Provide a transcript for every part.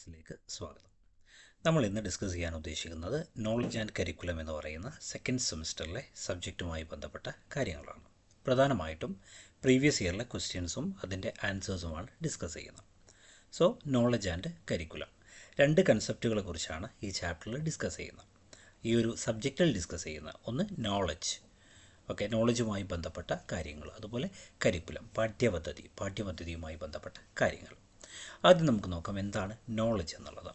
ക്ലാസ്സിലേക്ക് സ്വാഗതം. നമ്മൾ ഇന്ന് ഡിസ്കസ് ചെയ്യാൻ ഉദ്ദേശിക്കുന്നത് നോളജ് ആൻഡ് കരിക്കുലം എന്ന് പറയുന്ന സെക്കൻഡ് സെമിസ്റ്ററിലെ സബ്ജക്റ്റുമായി ബന്ധപ്പെട്ട കാര്യങ്ങളാണ്. പ്രധാനമായിട്ടും പ്രീവിയസ് ഇയറിലെ ക്വസ്റ്റ്യൻസും അതിൻ്റെ ആൻസേഴ്സുമാണ് ഡിസ്കസ് ചെയ്യുന്നത്. സോ നോളജ് ആൻഡ് കരിക്കുലം രണ്ട് കൺസെപ്റ്റുകളെ കുറിച്ചാണ് ഈ ചാപ്റ്ററിൽ ഡിസ്കസ് ചെയ്യുന്നത്. ഈ ഒരു സബ്ജക്റ്റിൽ ഡിസ്കസ് ചെയ്യുന്ന ഒന്ന് നോളജ്, നോളജുമായി ബന്ധപ്പെട്ട കാര്യങ്ങൾ, അതുപോലെ കരിക്കുലം പാഠ്യപദ്ധതിയുമായി ബന്ധപ്പെട്ട കാര്യങ്ങൾ. ആദ്യം നമുക്ക് നോക്കാം എന്താണ് നോളജ് എന്നുള്ളത്.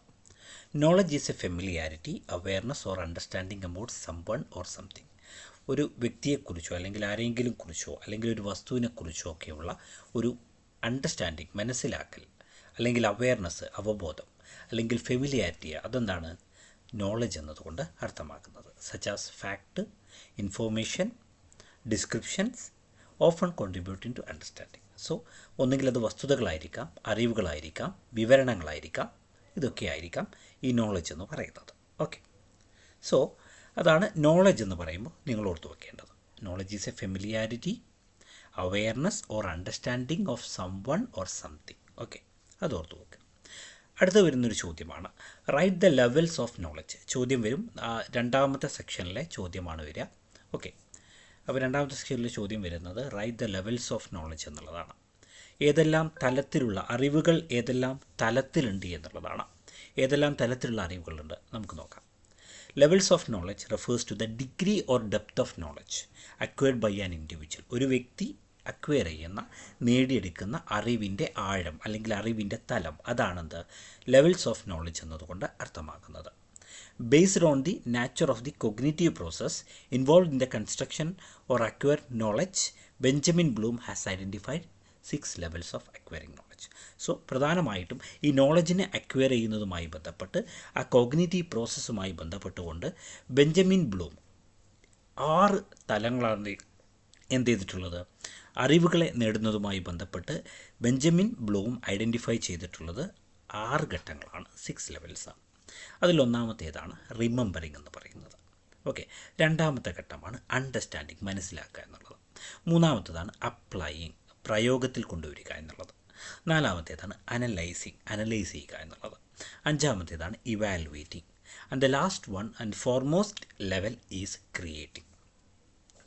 Knowledge is a familiarity, awareness or understanding about someone or something. ഒരു വ്യക്തിയെക്കുറിച്ചോ അല്ലെങ്കിൽ ആരെങ്കിലും കുറിച്ചോ അല്ലെങ്കിൽ ഒരു വസ്തുവിനെക്കുറിച്ചോ ഒക്കെയുള്ള ഒരു അണ്ടർസ്റ്റാൻഡിങ്, മനസ്സിലാക്കൽ, അല്ലെങ്കിൽ അവെയർനെസ്, അവബോധം, അല്ലെങ്കിൽ ഫെമിലിയാരിറ്റി, അതെന്താണ് നോളജ് എന്നതുകൊണ്ട് അർത്ഥമാക്കുന്നത്. Such as fact, information, descriptions often contributing to understanding. So ഒന്നുകിൽ അത് വസ്തുതകളായിരിക്കാം, അറിവുകളായിരിക്കാം, വിവരണങ്ങളായിരിക്കാം, ഇതൊക്കെ ആയിരിക്കാം ഈ നോളജ് എന്ന് പറയുന്നത്. സോ അതാണ് നോളജ് എന്ന് പറയുമ്പോൾ നിങ്ങൾ ഓർത്തു വെക്കേണ്ടത്. Knowledge is a familiarity, awareness or understanding of someone or something. അത് ഓർത്തു വെക്കുക. അടുത്ത് വരുന്നൊരു ചോദ്യമാണ് write the levels of knowledge. ചോദ്യം വരും, രണ്ടാമത്തെ സെക്ഷനിലെ ചോദ്യമാണ് വരിക. അപ്പോൾ രണ്ടാമത്തെ സെക്ഷനിലെ ചോദ്യം വരുന്നത് right the levels of knowledge എന്നുള്ളതാണ്. ഏതെല്ലാം തലത്തിലുള്ള അറിവുകൾ ഏതെല്ലാം തലത്തിലുണ്ട് എന്നുള്ളതാണ്. ഏതെല്ലാം തലത്തിലുള്ള അറിവുകളുണ്ട് നമുക്ക് നോക്കാം. Levels of knowledge refers to the degree or depth of knowledge acquired by an individual. ഒരു വ്യക്തി അക്വയർ ചെയ്യുന്ന, നേടിയെടുക്കുന്ന അറിവിൻ്റെ ആഴം അല്ലെങ്കിൽ അറിവിൻ്റെ തലം, അതാണെന്ത് ലെവൽസ് ഓഫ് നോളജ് എന്നതുകൊണ്ട് അർത്ഥമാക്കുന്നത്. Based on the nature of the cognitive process involved in the construction or acquire knowledge, Benjamin Bloom has identified 6 levels of acquiring knowledge. So പ്രധാനമായിട്ടും ഈ നോളജിനെ അക്വയർ ചെയ്യുന്നതുമായി ബന്ധപ്പെട്ട്, ആ കോഗ്നിറ്റീവ് പ്രോസസ്സുമായി ബന്ധപ്പെട്ടുകൊണ്ട് ബെഞ്ചമിൻ ബ്ലൂം 6 തലങ്ങളാണ് എന്ത് ചെയ്തിട്ടുള്ളത്, അറിവുകളെ നേടുന്നതുമായി ബന്ധപ്പെട്ട് ബെഞ്ചമിൻ ബ്ലൂം ഐഡൻറ്റിഫൈ ചെയ്തിട്ടുള്ളത് 6 ഘട്ടങ്ങളാണ്, 6 ലെവൽസാണ്. അതിലൊന്നാമത്തേതാണ് റിമെമ്പറിങ് എന്ന് പറയുന്നത്. രണ്ടാമത്തെ ഘട്ടമാണ് അണ്ടർസ്റ്റാൻഡിങ്, മനസ്സിലാക്കുക എന്നുള്ളത്. മൂന്നാമത്തേതാണ് അപ്ലൈയിങ്, പ്രയോഗത്തിൽ കൊണ്ടുവരിക എന്നുള്ളത്. നാലാമത്തേതാണ് അനലൈസ് ചെയ്യുക എന്നുള്ളത്. അഞ്ചാമത്തേതാണ് evaluating. And the last one and foremost level is creating.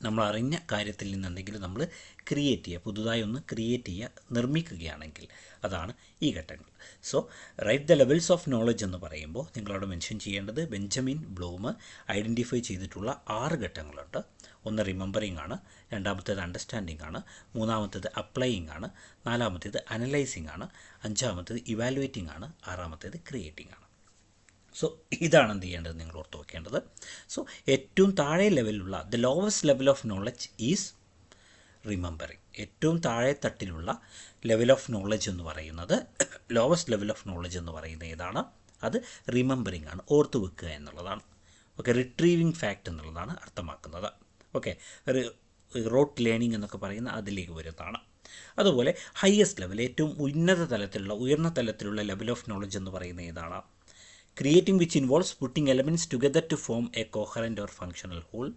നമ്മൾ അറിഞ്ഞ കാര്യത്തിൽ നിന്ന് എന്തെങ്കിലും നമ്മൾ ക്രിയേറ്റ് ചെയ്യുക, പുതുതായി ഒന്ന് ക്രിയേറ്റ് ചെയ്യുക, നിർമ്മിക്കുകയാണെങ്കിൽ അതാണ് ഈ ഘട്ടങ്ങൾ. So right the levels of knowledge എന്ന് പറയുമ്പോൾ നിങ്ങളവിടെ മെൻഷൻ ചെയ്യേണ്ടത് ബെഞ്ചമിൻ ബ്ലൂം ഐഡൻറ്റിഫൈ ചെയ്തിട്ടുള്ള 6 ഘട്ടങ്ങളുണ്ട്. ഒന്ന് റിമെമ്പറിംഗ് ആണ്, രണ്ടാമത്തേത് അണ്ടർസ്റ്റാൻഡിംഗ് ആണ്, മൂന്നാമത്തേത് അപ്ലൈയിങ് ആണ്, നാലാമത്തേത് അനലൈസിങ് ആണ്, അഞ്ചാമത്തേത് ഇവാലുവേറ്റിംഗ് ആണ്, ആറാമത്തേത് ക്രിയേറ്റിംഗ് ആണ്. സോ ഇതാണ് എന്ത് ചെയ്യേണ്ടത്, നിങ്ങൾ ഓർത്ത് വെക്കേണ്ടത്. സോ ഏറ്റവും താഴെ ലെവലിലുള്ള the lowest level of knowledge is remembering. ഏറ്റവും താഴെ തട്ടിലുള്ള ലെവൽ ഓഫ് നോളജ് എന്ന് പറയുന്നത്, ലോവസ്റ്റ് ലെവൽ ഓഫ് നോളജ് എന്ന് പറയുന്നത് ഏതാണ്, അത് റിമെമ്പറിങ് ആണ്, ഓർത്ത് വെക്കുക എന്നുള്ളതാണ്. റിട്രീവിങ് ഫാക്റ്റ് എന്നുള്ളതാണ് അർത്ഥമാക്കുന്നത്. റോട്ട് ലേണിംഗ് എന്നൊക്കെ പറയുന്ന അതിലേക്ക് വരുന്നതാണ്. അതുപോലെ ഹയസ്റ്റ് ലെവൽ, ഏറ്റവും ഉയർന്ന തലത്തിലുള്ള ലെവൽ ഓഫ് നോളജ് എന്ന് പറയുന്നത് ഏതാണ്, creating, which involves putting elements together to form a coherent or functional whole,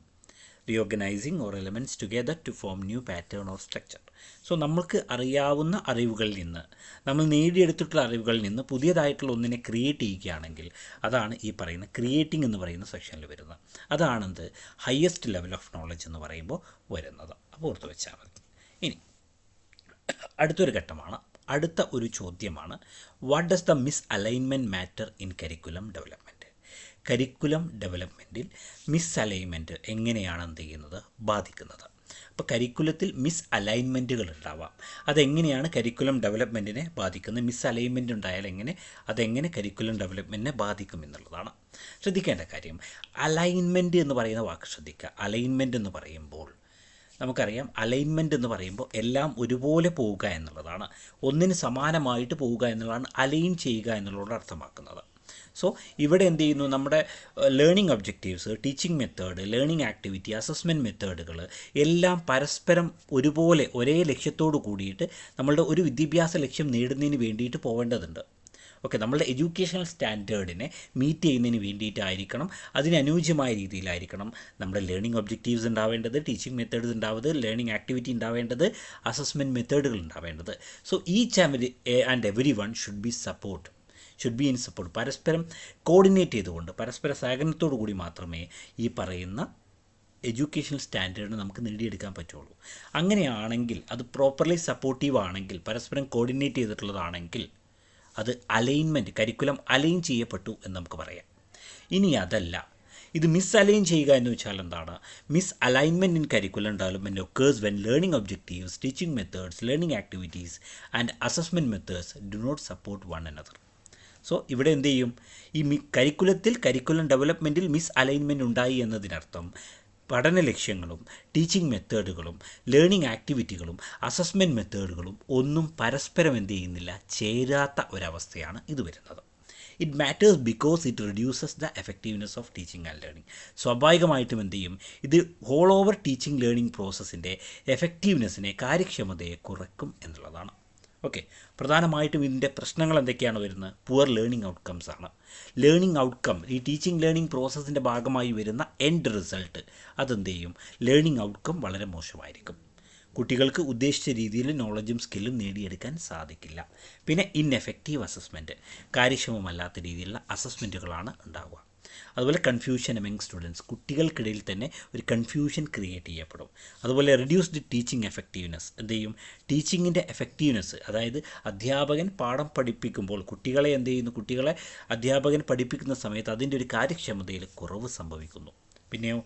reorganizing or elements together to form new pattern or structure. So നമ്മൾക്ക് അറിയാവുന്ന അറിവുകളിൽ നിന്ന്, നമ്മൾ നേടിയെടുത്തിട്ടുള്ള അറിവുകളിൽ നിന്ന് പുതിയതായിട്ടുള്ള ഒന്നിനെ ക്രിയേറ്റ് ചെയ്യുകയാണെങ്കിൽ അതാണ് ഈ പറയുന്ന ക്രിയേറ്റിംഗ് എന്ന് പറയുന്ന സെക്ഷനിൽ വരുന്നത്. അതാണെന്ത് ഹയസ്റ്റ് ലെവൽ ഓഫ് നോളജ് എന്ന് പറയുമ്പോൾ വരുന്നത്. അപ്പോൾ ഓർത്ത് വെച്ചാൽ മതി. ഇനി അടുത്തൊരു ഘട്ടമാണ്, അടുത്ത ഒരു ചോദ്യമാണ് what does the misalignment matter in curriculum development. Curriculum ഡെവലപ്മെൻറ്റിൽ മിസ് അലൈൻമെൻറ്റ് എങ്ങനെയാണ് എന്ത് ചെയ്യുന്നത്, ബാധിക്കുന്നത്. അപ്പോൾ കരിക്കുലത്തിൽ മിസ് അലൈൻമെൻറ്റുകൾ ഉണ്ടാവാം. അതെങ്ങനെയാണ് കരിക്കുലം ഡെവലപ്മെൻറ്റിനെ ബാധിക്കുന്നത്, മിസ് അലൈൻമെൻറ്റ് ഉണ്ടായാൽ അതെങ്ങനെ കരിക്കുലം ഡെവലപ്മെൻറ്റിനെ ബാധിക്കും എന്നുള്ളതാണ് ശ്രദ്ധിക്കേണ്ട കാര്യം. അലൈൻമെൻറ്റ് എന്ന് പറയുന്ന വാക്ക് ശ്രദ്ധിക്കുക. അലൈൻമെൻറ്റ് എന്ന് പറയുമ്പോൾ നമുക്കറിയാം, അലൈൻമെൻറ്റ് എന്ന് പറയുമ്പോൾ എല്ലാം ഒരുപോലെ പോവുക എന്നുള്ളതാണ്, ഒന്നിന് സമാനമായിട്ട് പോവുക എന്നുള്ളതാണ് അലൈൻ ചെയ്യുക എന്നുള്ളതോട് അർത്ഥമാക്കുന്നത്. സോ ഇവിടെ എന്ത് ചെയ്യുന്നു, നമ്മുടെ learning objectives, teaching method, learning activity, assessment മെത്തേഡുകൾ എല്ലാം പരസ്പരം ഒരുപോലെ ഒരേ ലക്ഷ്യത്തോട് കൂടിയിട്ട് നമ്മളുടെ ഒരു വിദ്യാഭ്യാസ ലക്ഷ്യം നേടുന്നതിന് വേണ്ടിയിട്ട് പോവേണ്ടതുണ്ട്. നമ്മളുടെ എഡ്യൂക്കേഷണൽ സ്റ്റാൻഡേർഡിനെ മീറ്റ് ചെയ്യുന്നതിന് വേണ്ടിയിട്ടായിരിക്കണം, അതിനനുയോജ്യമായ രീതിയിലായിരിക്കണം നമ്മുടെ ലേണിംഗ് ഒബ്ജക്റ്റീവ്സ് ഉണ്ടാവേണ്ടത്, ടീച്ചിങ് മെത്തേഡ്സ് ഉണ്ടാവേണ്ടത്, ലേണിംഗ് ആക്ടിവിറ്റി ഉണ്ടാവേണ്ടത്, അസസ്മെൻറ്റ് മെത്തേഡുകൾ ഉണ്ടാവേണ്ടത്. So each and every one should be should be in support. പരസ്പരം കോർഡിനേറ്റ് ചെയ്തുകൊണ്ട് പരസ്പര സഹകരണത്തോടു കൂടി മാത്രമേ ഈ പറയുന്ന എഡ്യൂക്കേഷണൽ സ്റ്റാൻഡേർഡ് നമുക്ക് നേടിയെടുക്കാൻ പറ്റുള്ളൂ. അങ്ങനെയാണെങ്കിൽ അത് പ്രോപ്പർലി സപ്പോർട്ടീവ് ആണെങ്കിൽ, പരസ്പരം കോർഡിനേറ്റ് ചെയ്തിട്ടുള്ളതാണെങ്കിൽ അത് അലൈൻമെൻറ്റ്, കരിക്കുലം അലൈൻ ചെയ്യപ്പെട്ടു എന്ന് നമുക്ക് പറയാം. ഇനി അതല്ല, ഇത് മിസ് അലൈൻ ചെയ്യുക എന്ന് വെച്ചാൽ എന്താണ്? Misalignment in curriculum development occurs when learning objectives, teaching methods, learning activities and assessment methods do not support one another. So ഇവിടെ എന്ത് ചെയ്യും? ഈ കരിക്കുലം ഡെവലപ്മെൻറ്റിൽ മിസ് അലൈൻമെൻറ്റ് ഉണ്ടായി എന്നതിനർത്ഥം പഠന ലക്ഷ്യങ്ങളും ടീച്ചിങ് മെത്തേഡുകളും ലേണിംഗ് ആക്ടിവിറ്റികളും അസസ്മെൻറ്റ് മെത്തേഡുകളും ഒന്നും പരസ്പരം എന്ത് ചെയ്യുന്നില്ല, ചേരാത്ത ഒരവസ്ഥയാണ് ഇത് വരുന്നത്. It matters because it reduces the effectiveness of teaching and learning. സ്വാഭാവികമായിട്ടും എന്ത് ചെയ്യും? ഇത് ഹോൾ ഓവർ ടീച്ചിങ് ലേണിംഗ് പ്രോസസ്സിൻ്റെ എഫക്റ്റീവ്നെസ്സിനെ, കാര്യക്ഷമതയെ കുറയ്ക്കും എന്നുള്ളതാണ്. ഓക്കെ, പ്രധാനമായിട്ടും ഇതിൻ്റെ പ്രശ്നങ്ങൾ എന്തൊക്കെയാണ് വരുന്നത്? പുവർ ലേണിംഗ് ഔട്ട്കംസ് ആണ്. ലേണിംഗ് ഔട്ട്കം, ഈ ടീച്ചിങ് ലേണിംഗ് പ്രോസസ്സിൻ്റെ ഭാഗമായി വരുന്ന എൻഡ് റിസൾട്ട്, അതെന്ത് ചെയ്യും? ലേണിംഗ് ഔട്ട്കം വളരെ മോശമായിരിക്കും. കുട്ടികൾക്ക് ഉദ്ദേശിച്ച രീതിയിൽ നോളജും സ്കില്ലും നേടിയെടുക്കാൻ സാധിക്കില്ല. പിന്നെ ഇൻഎഫക്റ്റീവ് അസസ്മെൻറ്റ്, കാര്യക്ഷമമല്ലാത്ത രീതിയിലുള്ള അസസ്മെൻറ്റുകളാണ് ഉണ്ടാവുക. അതുപോലെ കൺഫ്യൂഷൻ എമംഗ് സ്റ്റുഡൻസ്, കുട്ടികൾക്കിടയിൽ തന്നെ ഒരു കൺഫ്യൂഷൻ ക്രിയേറ്റ് ചെയ്യപ്പെടും. അതുപോലെ റെഡ്യൂസ്ഡ് ടീച്ചിങ് എഫക്റ്റീവ്നെസ്, എന്ത് ചെയ്യും? ടീച്ചിങ്ങിൻ്റെ എഫക്റ്റീവ്നെസ്, അതായത് അധ്യാപകൻ പാഠം പഠിപ്പിക്കുമ്പോൾ കുട്ടികളെ എന്ത് ചെയ്യുന്നു? കുട്ടികളെ അധ്യാപകൻ പഠിപ്പിക്കുന്ന സമയത്ത് അതിൻ്റെ ഒരു കാര്യക്ഷമതയിൽ കുറവ് സംഭവിക്കുന്നു. പിന്നെയോ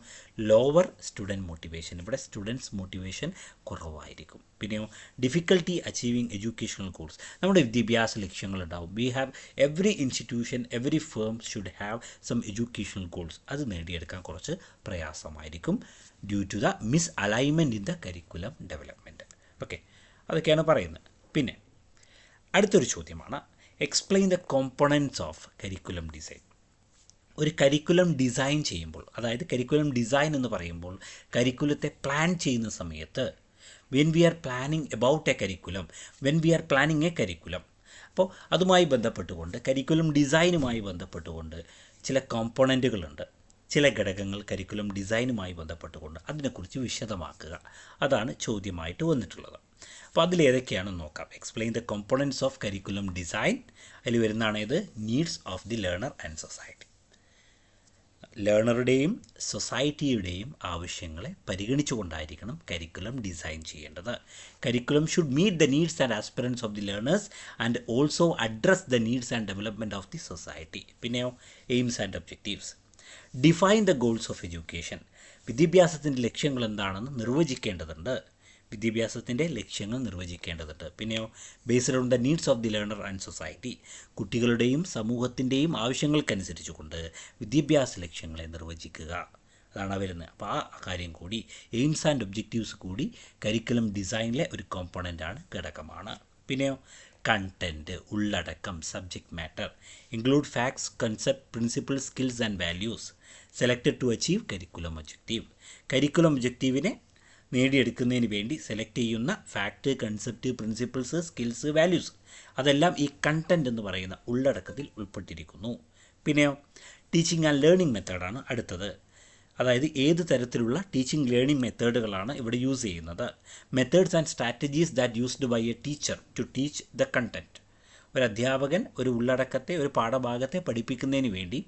ലോവർ സ്റ്റുഡൻറ്റ് മോട്ടിവേഷൻ, ഇവിടെ സ്റ്റുഡൻസ് മോട്ടിവേഷൻ കുറവായിരിക്കും. പിന്നെയോ ഡിഫിക്കൽട്ടി അച്ചീവിങ് എഡ്യൂക്കേഷണൽ ഗോൾസ്, നമ്മുടെ വിദ്യാഭ്യാസ ലക്ഷ്യങ്ങളുണ്ടാവും. We have every institution, every firm should have some educational goals. അത് നേടിയെടുക്കാൻ കുറച്ച് പ്രയാസമായിരിക്കും due to the misalignment in the curriculum development. Okay, അതൊക്കെയാണ് പറയുന്നത്. പിന്നെ അടുത്തൊരു ചോദ്യമാണ്, explain the components of curriculum design. ഒരു കരിക്കുലം ഡിസൈൻ ചെയ്യുമ്പോൾ, അതായത് കരിക്കുലം ഡിസൈൻ എന്ന് പറയുമ്പോൾ കരിക്കുലത്തെ പ്ലാൻ ചെയ്യുന്ന സമയത്ത് when we are planning about a curriculum, when we are planning a curriculum, അപ്പോൾ അതുമായി ബന്ധപ്പെട്ടുകൊണ്ട് കരിക്കുലം ഡിസൈനുമായി ബന്ധപ്പെട്ടുകൊണ്ട് ചില കോമ്പണൻറ്റുകളുണ്ട്, ചില ഘടകങ്ങൾ കരിക്കുലം ഡിസൈനുമായി ബന്ധപ്പെട്ടുകൊണ്ട് അതിനെക്കുറിച്ച് വിശദമാക്കുക. അതാണ് ചോദ്യമായിട്ട് വന്നിട്ടുള്ളത്. അപ്പോൾ അതിലേതൊക്കെയാണെന്ന് നോക്കാം. Explain the components of curriculum design. അതിൽ വരുന്നതാണ് ഇത് needs of the learner and society. ലേണറുടെയും സൊസൈറ്റിയുടെയും ആവശ്യങ്ങളെ പരിഗണിച്ചുകൊണ്ടായിരിക്കണം കരിക്കുലം ഡിസൈൻ ചെയ്യേണ്ടത്. Curriculum should meet the needs and aspirations of the learners and also address the needs and development of the society. പിന്നെയോ aims and objectives. Define the goals of education. വിദ്യാഭ്യാസത്തിൻ്റെ ലക്ഷ്യങ്ങൾ എന്താണെന്ന് നിർവചിക്കേണ്ടതുണ്ട്. വിദ്യാഭ്യാസത്തിൻ്റെ ലക്ഷ്യങ്ങൾ നിർവചിക്കേണ്ടതുണ്ട്. പിന്നെയോ based on the needs of the learner and society. കുട്ടികളുടെയും സമൂഹത്തിൻ്റെയും ആവശ്യങ്ങൾക്കനുസരിച്ചുകൊണ്ട് വിദ്യാഭ്യാസ ലക്ഷ്യങ്ങളെ നിർവചിക്കുക. അതാണ് വരുന്നത്. അപ്പോൾ ആ കാര്യം കൂടി, എയിംസ് ആൻഡ് ഒബ്ജക്റ്റീവ്സ് കൂടി കരിക്കുലം ഡിസൈനിലെ ഒരു കോമ്പണൻ്റാണ്, ഘടകമാണ്. പിന്നെയോ കണ്ടൻറ്റ്, ഉള്ളടക്കം, subject matter. Include facts, concept, principle, skills and values selected to achieve curriculum objective. Curriculum ഒബ്ജക്റ്റീവിനെ നേടിയെടുക്കുന്നതിന് വേണ്ടി സെലക്ട് ചെയ്യുന്ന fact, concept, principles, skills, values, അതെല്ലാം ഈ കണ്ടൻറ്റ് എന്ന് പറയുന്ന ഉള്ളടക്കത്തിൽ ഉൾപ്പെട്ടിരിക്കുന്നു. പിന്നെയോ ടീച്ചിങ് ആൻഡ് ലേണിംഗ് മെത്തേഡാണ് അടുത്തത്. അതായത് ഏത് തരത്തിലുള്ള ടീച്ചിങ് ലേണിംഗ് മെത്തേഡുകളാണ് ഇവിടെ യൂസ് ചെയ്യുന്നത്. Methods and strategies that used by a teacher to teach the content. ഒരു അധ്യാപകൻ ഒരു ഉള്ളടക്കത്തെ, ഒരു പാഠഭാഗത്തെ പഠിപ്പിക്കുന്നതിന് വേണ്ടി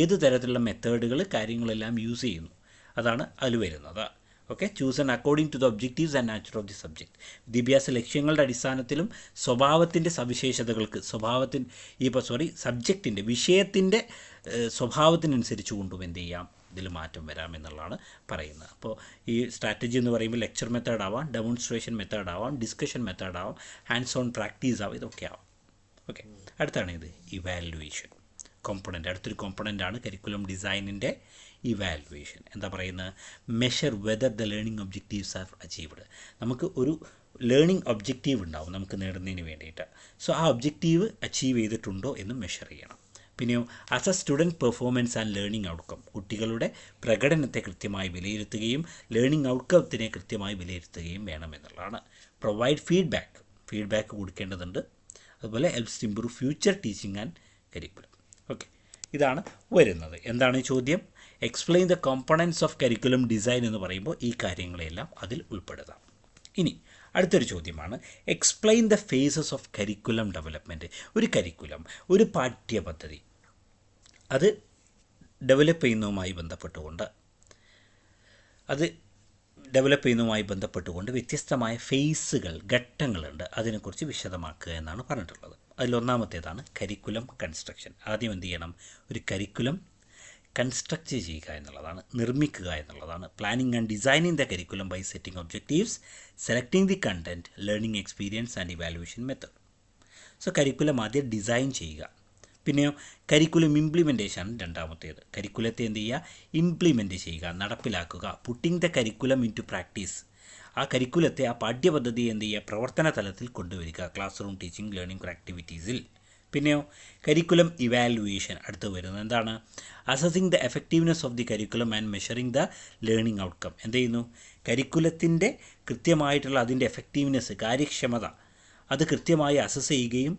ഏത് തരത്തിലുള്ള മെത്തേഡുകൾ, കാര്യങ്ങളെല്ലാം യൂസ് ചെയ്യുന്നു, അതാണ് അതിൽ വരുന്നത്. Okay, chosen according to the objectives and nature of the subject. വിദ്യാഭ്യാസ ലക്ഷ്യങ്ങളുടെ അടിസ്ഥാനത്തിലും സ്വഭാവത്തിൻ്റെ സവിശേഷതകൾക്ക്, സബ്ജക്റ്റിൻ്റെ, വിഷയത്തിൻ്റെ സ്വഭാവത്തിനനുസരിച്ച് കൊണ്ടും എന്ത് ചെയ്യാം, ഇതിൽ മാറ്റം വരാം എന്നുള്ളതാണ് പറയുന്നത്. അപ്പോൾ ഈ സ്ട്രാറ്റജി എന്ന് പറയുമ്പോൾ ലെക്ചർ മെത്തേഡ് ആവാം, ഡെമോൺസ്ട്രേഷൻ മെത്തേഡ് ആവാം, ഡിസ്കഷൻ മെത്തേഡ് ആവാം, ഹാൻഡ്സ് ഓൺ പ്രാക്ടീസ് ആവാം, ഇതൊക്കെ ആവാം. ഓക്കെ, അടുത്താണ് ഇത് ഇവാലുവേഷൻ കോമ്പണൻ്റ്. അടുത്തൊരു കോമ്പണൻ്റാണ് കരിക്കുലം ഡിസൈനിൻ്റെ ഇവാലുവേഷൻ. എന്താ പറയുന്നത്? Measure whether the learning objectives R achieved. നമുക്ക് ഒരു ലേണിംഗ് ഒബ്ജക്റ്റീവ് ഉണ്ടാവും നമുക്ക് നേടുന്നതിന് വേണ്ടിയിട്ട്. സോ ആ ഒബ്ജക്റ്റീവ് അച്ചീവ് ചെയ്തിട്ടുണ്ടോ എന്ന് മെഷർ ചെയ്യണം. പിന്നെയോ assess student performance and learning outcome. കുട്ടികളുടെ പ്രകടനത്തെ കൃത്യമായി വിലയിരുത്തുകയും ലേണിംഗ് ഔട്ട്കത്തിനെ കൃത്യമായി വിലയിരുത്തുകയും വേണമെന്നുള്ളതാണ്. പ്രൊവൈഡ് ഫീഡ്ബാക്ക് കൊടുക്കേണ്ടതുണ്ട്. അതുപോലെ helps improve future teaching and curriculum. Okay, ഇതാണ് വരുന്നത്. എന്താണ് ചോദ്യം? Explain the components of curriculum design എന്ന് പറയുമ്പോൾ ഈ കാര്യങ്ങളെല്ലാം അതിൽ ഉൾപ്പെടുത്താം. ഇനി അടുത്തൊരു ചോദ്യമാണ്, explain the phases of curriculum development. ഒരു കരിക്കുലം, ഒരു പാഠ്യപദ്ധതി, അത് ഡെവലപ്പ് ചെയ്യുന്നതുമായി ബന്ധപ്പെട്ടുകൊണ്ട് വ്യത്യസ്തമായ ഫേസുകൾ, ഘട്ടങ്ങളുണ്ട്, അതിനെക്കുറിച്ച് വിശദമാക്കുക എന്നാണ് പറഞ്ഞിട്ടുള്ളത്. അതിലൊന്നാമത്തേതാണ് കരിക്കുലം കൺസ്ട്രക്ഷൻ. ആദ്യം എന്ത് ചെയ്യണം? ഒരു കരിക്കുലം കൺസ്ട്രക്റ്റ് ചെയ്യുക എന്നുള്ളതാണ്, നിർമ്മിക്കുക എന്നുള്ളതാണ്. Planning and designing the curriculum by setting objectives, selecting the content, learning experience and evaluation method. So curriculum ആദ്യം ഡിസൈൻ ചെയ്യുക. പിന്നെയോ കരിക്കുലം ഇംപ്ലിമെൻറ്റേഷൻ രണ്ടാമത്തേത്. കരിക്കുലത്തെ എന്ത് ചെയ്യുക? ഇംപ്ലിമെൻറ്റ് ചെയ്യുക, നടപ്പിലാക്കുക. Putting the curriculum into practice. ആ കരിക്കുലത്തെ, ആ പാഠ്യപദ്ധതി എന്ത് ചെയ്യുക? പ്രവർത്തന തലത്തിൽ കൊണ്ടുവരിക, ക്ലാസ് റൂം ടീച്ചിങ്, ലേണിംഗ് ആക്ടിവിറ്റീസിൽ. പിന്നെയോ കരിക്കുലം ഇവാലുവേഷൻ അടുത്ത് വരുന്നത് എന്താണ്? Assessing the effectiveness of the curriculum and measuring the learning outcome. എന്ത് ചെയ്യുന്നു? കരിക്കുലത്തിൻ്റെ കൃത്യമായിട്ടുള്ള അതിൻ്റെ എഫക്റ്റീവ്നെസ്, കാര്യക്ഷമത, അത് കൃത്യമായി അസസ് ചെയ്യുകയും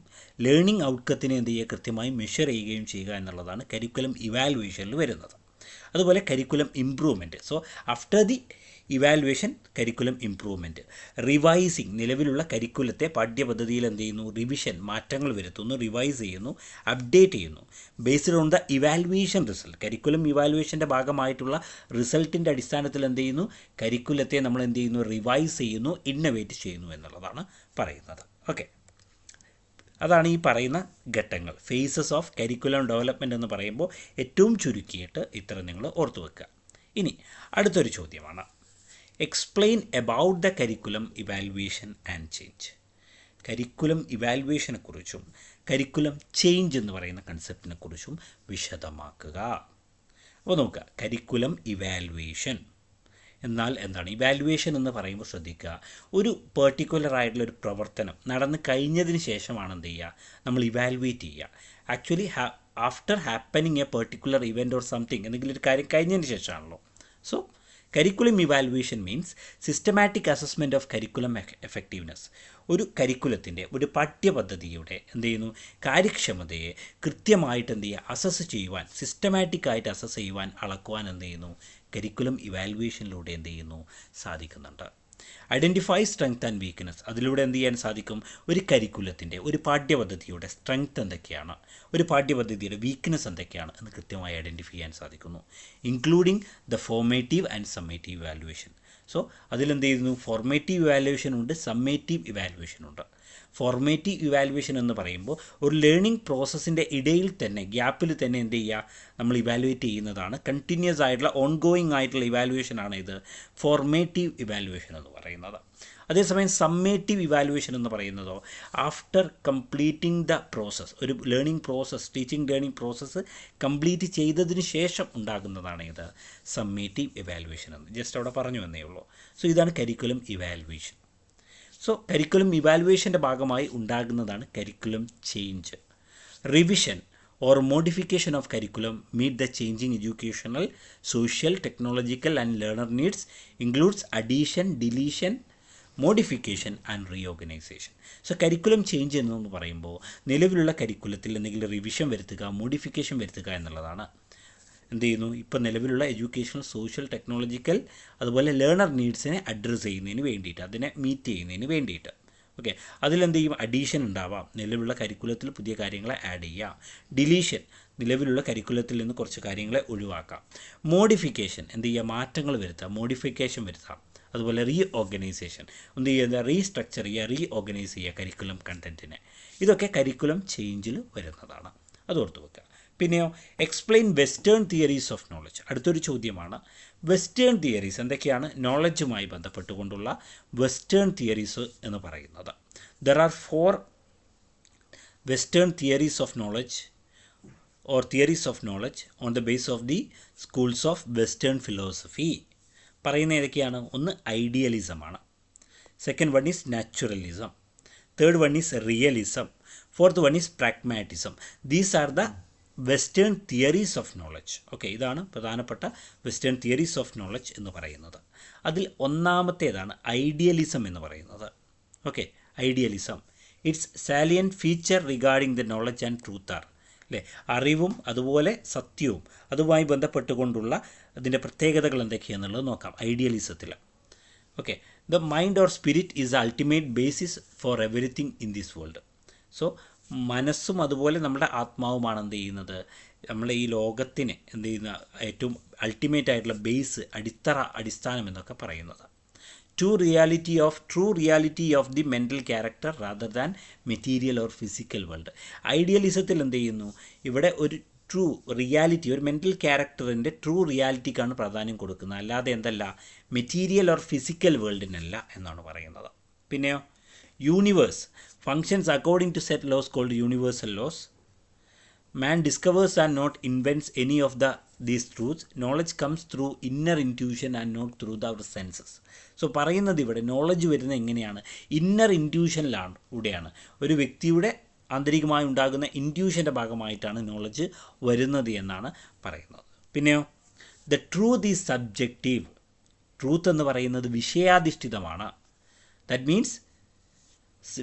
ലേണിംഗ് ഔട്ട്കത്തിനെ എന്ത് ചെയ്യുക? കൃത്യമായി മെഷർ ചെയ്യുകയും ചെയ്യുക എന്നുള്ളതാണ് കരിക്കുലം ഇവാലുവേഷനിൽ വരുന്നത്. അതുപോലെ curriculum improvement. So after the evaluation, curriculum improvement. Revising, നിലവിലുള്ള കരിക്കുലത്തെ പാഠ്യപദ്ധതിയിൽ എന്ത് ചെയ്യുന്നു? റിവിഷൻ, മാറ്റങ്ങൾ വരുത്തുന്നു, റിവൈസ് ചെയ്യുന്നു, അപ്ഡേറ്റ് ചെയ്യുന്നു. Based on the evaluation result, curriculum ഇവാലുവേഷൻ്റെ ഭാഗമായിട്ടുള്ള റിസൾട്ടിൻ്റെ അടിസ്ഥാനത്തിൽ എന്ത് ചെയ്യുന്നു? കരിക്കുലത്തെ നമ്മൾ എന്ത് ചെയ്യുന്നു? റിവൈസ് ചെയ്യുന്നു, ഇന്നോവേറ്റ് ചെയ്യുന്നു എന്നുള്ളതാണ് പറയുന്നത്. ഓക്കെ, അതാണ് ഈ പറയുന്ന ഘട്ടങ്ങൾ, ഫേസസ് ഓഫ് കരിക്കുലം ഡെവലപ്മെൻറ്റ് എന്ന് പറയുമ്പോൾ ഏറ്റവും ചുരുക്കിയിട്ട് ഇത്ര നിങ്ങൾ ഓർത്തു വെക്കുക. ഇനി അടുത്തൊരു ചോദ്യമാണ്, explain about the curriculum evaluation and change. Curriculum ഇവാലുവേഷനെ കുറിച്ചും കരിക്കുലം ചേഞ്ച് എന്ന് പറയുന്ന കൺസെപ്റ്റിനെ കുറിച്ചും വിശദമാക്കുക. അപ്പോൾ നോക്കുക, കരിക്കുലം ഇവാലുവേഷൻ എന്നാൽ എന്താണ്? ഇവാലുവേഷൻ എന്ന് പറയുമ്പോൾ ശ്രദ്ധിക്കുക, ഒരു പെർട്ടിക്കുലർ ആയിട്ടുള്ള ഒരു പ്രവർത്തനം നടന്ന് കഴിഞ്ഞതിന് ശേഷമാണ് എന്ത് ചെയ്യുക? നമ്മൾ ഇവാലുവേറ്റ് ചെയ്യുക. Actually after happening a particular event or something, എന്തെങ്കിലും ഒരു കാര്യം കഴിഞ്ഞതിന് ശേഷമാണല്ലോ. So curriculum evaluation means systematic assessment of curriculum effectiveness. ഒരു കരിക്കുലത്തിൻ്റെ, ഒരു പാഠ്യപദ്ധതിയുടെ എന്ത് ചെയ്യുന്നു? കാര്യക്ഷമതയെ കൃത്യമായിട്ട് എന്ത് ചെയ്യുക? അസസ് ചെയ്യുവാൻ, സിസ്റ്റമാറ്റിക്കായിട്ട് അസസ് ചെയ്യുവാൻ, അളക്കുവാൻ എന്ത് ചെയ്യുന്നു? കരിക്കുലം ഇവാലുവേഷനിലൂടെ എന്ത് ചെയ്യുന്നു? സാധിക്കുന്നുണ്ട്. Identify strength and weakness. അതിലൂടെ എന്ത് ചെയ്യാൻ സാധിക്കും? ഒരു കരിക്കുലത്തിൻ്റെ, ഒരു പാഠ്യപദ്ധതിയുടെ സ്ട്രെങ്ത് എന്തൊക്കെയാണ്, ഒരു പാഠ്യപദ്ധതിയുടെ വീക്ക്നെസ് എന്തൊക്കെയാണ് എന്ന് കൃത്യമായി ഐഡൻറ്റിഫൈ ചെയ്യാൻ സാധിക്കുന്നു. Including the formative and summative evaluation. So അതിലെന്ത് ചെയ്യുന്നു? ഫോർമേറ്റീവ് ഇവാലുവേഷൻ ഉണ്ട്, സമ്മേറ്റീവ് ഇവാലുവേഷൻ ഉണ്ട്. ഫോർമേറ്റീവ് ഇവാലുവേഷൻ എന്ന് പറയുമ്പോൾ ഒരു ലേണിംഗ് പ്രോസസ്സിൻ്റെ ഇടയിൽ തന്നെ, ഗ്യാപ്പിൽ തന്നെ എന്ത് ചെയ്യുക? നമ്മൾ ഇവാലുവേറ്റ് ചെയ്യുന്നതാണ്. കണ്ടിന്യൂസ് ആയിട്ടുള്ള, ഓൺഗോയിങ് ആയിട്ടുള്ള ഇവാലുവേഷനാണ് ഇത് ഫോർമേറ്റീവ് ഇവാലുവേഷൻ എന്ന് പറയുന്നത്. അതേസമയം സമ്മേറ്റീവ് ഇവാലുവേഷൻ എന്ന് പറയുന്നതോ ആഫ്റ്റർ കംപ്ലീറ്റിംഗ് ദ പ്രോസസ്സ്, ഒരു learning process, teaching learning process complete ചെയ്തതിന് ശേഷം ഉണ്ടാകുന്നതാണ് ഇത് സമ്മേറ്റീവ് ഇവാലുവേഷൻ എന്ന്. ജസ്റ്റ് അവിടെ പറഞ്ഞു എന്നേ ഉള്ളൂ. സോ ഇതാണ് കരിക്കുലം ഇവാലുവേഷൻ. സോ കരിക്കുലം ഇവാലുവേഷൻ്റെ ഭാഗമായി ഉണ്ടാകുന്നതാണ് curriculum change. Revision or modification of curriculum meet the changing educational, social, technological and learner needs, includes addition, deletion, modification and reorganisation. So curriculum change എന്ന് പറയുമ്പോൾ നിലവിലുള്ള കരിക്കുലത്തിൽ എന്തെങ്കിലും റിവിഷൻ വരുത്തുക, modification വരുത്തുക എന്നുള്ളതാണ്. എന്ത് ചെയ്യുന്നു? ഇപ്പോൾ നിലവിലുള്ള എഡ്യൂക്കേഷണൽ, സോഷ്യൽ, ടെക്നോളജിക്കൽ അതുപോലെ ലേണർ നീഡ്സിനെ അഡ്രസ്സ് ചെയ്യുന്നതിന് വേണ്ടിയിട്ട്, അതിനെ മീറ്റ് ചെയ്യുന്നതിന് വേണ്ടിയിട്ട്. ഓക്കെ, അതിലെന്ത് ചെയ്യും? അഡീഷൻ ഉണ്ടാവാം, നിലവിലുള്ള കരിക്കുലത്തിൽ പുതിയ കാര്യങ്ങളെ ആഡ് ചെയ്യാം. ഡിലീഷൻ, നിലവിലുള്ള കരിക്കുലത്തിൽ നിന്ന് കുറച്ച് കാര്യങ്ങളെ ഒഴിവാക്കാം. മോഡിഫിക്കേഷൻ, എന്ത് ചെയ്യുക? മാറ്റങ്ങൾ വരുത്താം, മോഡിഫിക്കേഷൻ വരുത്താം. അതുപോലെ റീഓർഗനൈസേഷൻ, എന്ത് ചെയ്യുക? റീസ്ട്രക്ചർ ചെയ്യുക, റീഓർഗനൈസ് ചെയ്യുക കരിക്കുലം കണ്ടൻറ്റിനെ. ഇതൊക്കെ കരിക്കുലം ചേഞ്ചിൽ വരുന്നതാണ്, അത് ഓർത്ത് വെക്കുക. പിന്നെയോ explain western theories of knowledge. അടുത്തൊരു ചോദ്യമാണ്, വെസ്റ്റേൺ തിയറീസ് എന്തൊക്കെയാണ്? നോളജുമായി ബന്ധപ്പെട്ടുകൊണ്ടുള്ള വെസ്റ്റേൺ തിയറീസ് എന്ന് പറയുന്നത്. There are 4 western theories of knowledge or theories of knowledge on the base of the schools of western philosophy. പറയുന്ന ഏതൊക്കെയാണ്? ഒന്ന് ഐഡിയലിസമാണ്, second one is naturalism, third one is realism, fourth one is pragmatism. These are the western theories of knowledge. Okay, ഇതാണ് പ്രധാനപ്പെട്ട western theories of knowledge എന്ന് പറയുന്നത്. അതിൽ ഒന്നാമത്തേതാണ് idealism എന്ന് പറയുന്നത്. Okay, idealism, its salient feature regarding the knowledge and truth are, അല്ലേ, അറിവും അതുപോലെ സത്യവും അതുമായി ബന്ധപ്പെട്ടുകൊണ്ടുള്ള അതിൻ്റെ പ്രത്യേകതകൾ എന്തൊക്കെയാണെന്നുള്ളത് നോക്കാം ഐഡിയലിസത്തിൽ. Okay, the mind or spirit is the ultimate basis for everything in this world. So മനസ്സും അതുപോലെ നമ്മുടെ ആത്മാവുമാണ് എന്ത് ചെയ്യുന്നത്, നമ്മളെ ഈ ലോകത്തിന് എന്ത് ചെയ്യുന്ന ഏറ്റവും അൾട്ടിമേറ്റ് ആയിട്ടുള്ള ബേസ്, അടിസ്ഥാനം എന്നൊക്കെ പറയുന്നത്. true reality of the mental character rather than material or physical world. ഐഡിയലിസത്തിൽ എന്ത് ചെയ്യുന്നു, ഇവിടെ ഒരു ട്രൂ റിയാലിറ്റി, ഒരു മെൻ്റൽ ക്യാരക്ടറിൻ്റെ ട്രൂ റിയാലിറ്റിക്കാണ് പ്രാധാന്യം കൊടുക്കുന്നത്, അല്ലാതെ എന്തല്ല മെറ്റീരിയൽ ഓർ ഫിസിക്കൽ വേൾഡിനല്ല എന്നാണ് പറയുന്നത്. പിന്നെയോ universe functions according to set laws called universal laws. Man discovers and not invents any of these truths. Knowledge comes through inner intuition and not through our senses. So പറയുന്നത് ഇവിടെ knowledge വരുന്നത് എങ്ങനെയാണ്, inner ഇൻറ്റ്യൂഷനിലാണ് കൂടെയാണ്, ഒരു വ്യക്തിയുടെ ആന്തരികമായി ഉണ്ടാകുന്ന ഇൻറ്റ്യൂഷൻ്റെ ഭാഗമായിട്ടാണ് നോളജ് വരുന്നത് എന്നാണ് പറയുന്നത്. പിന്നെയോ the truth is subjective. Truth എന്ന് പറയുന്നത് വിഷയാധിഷ്ഠിതമാണ്. That means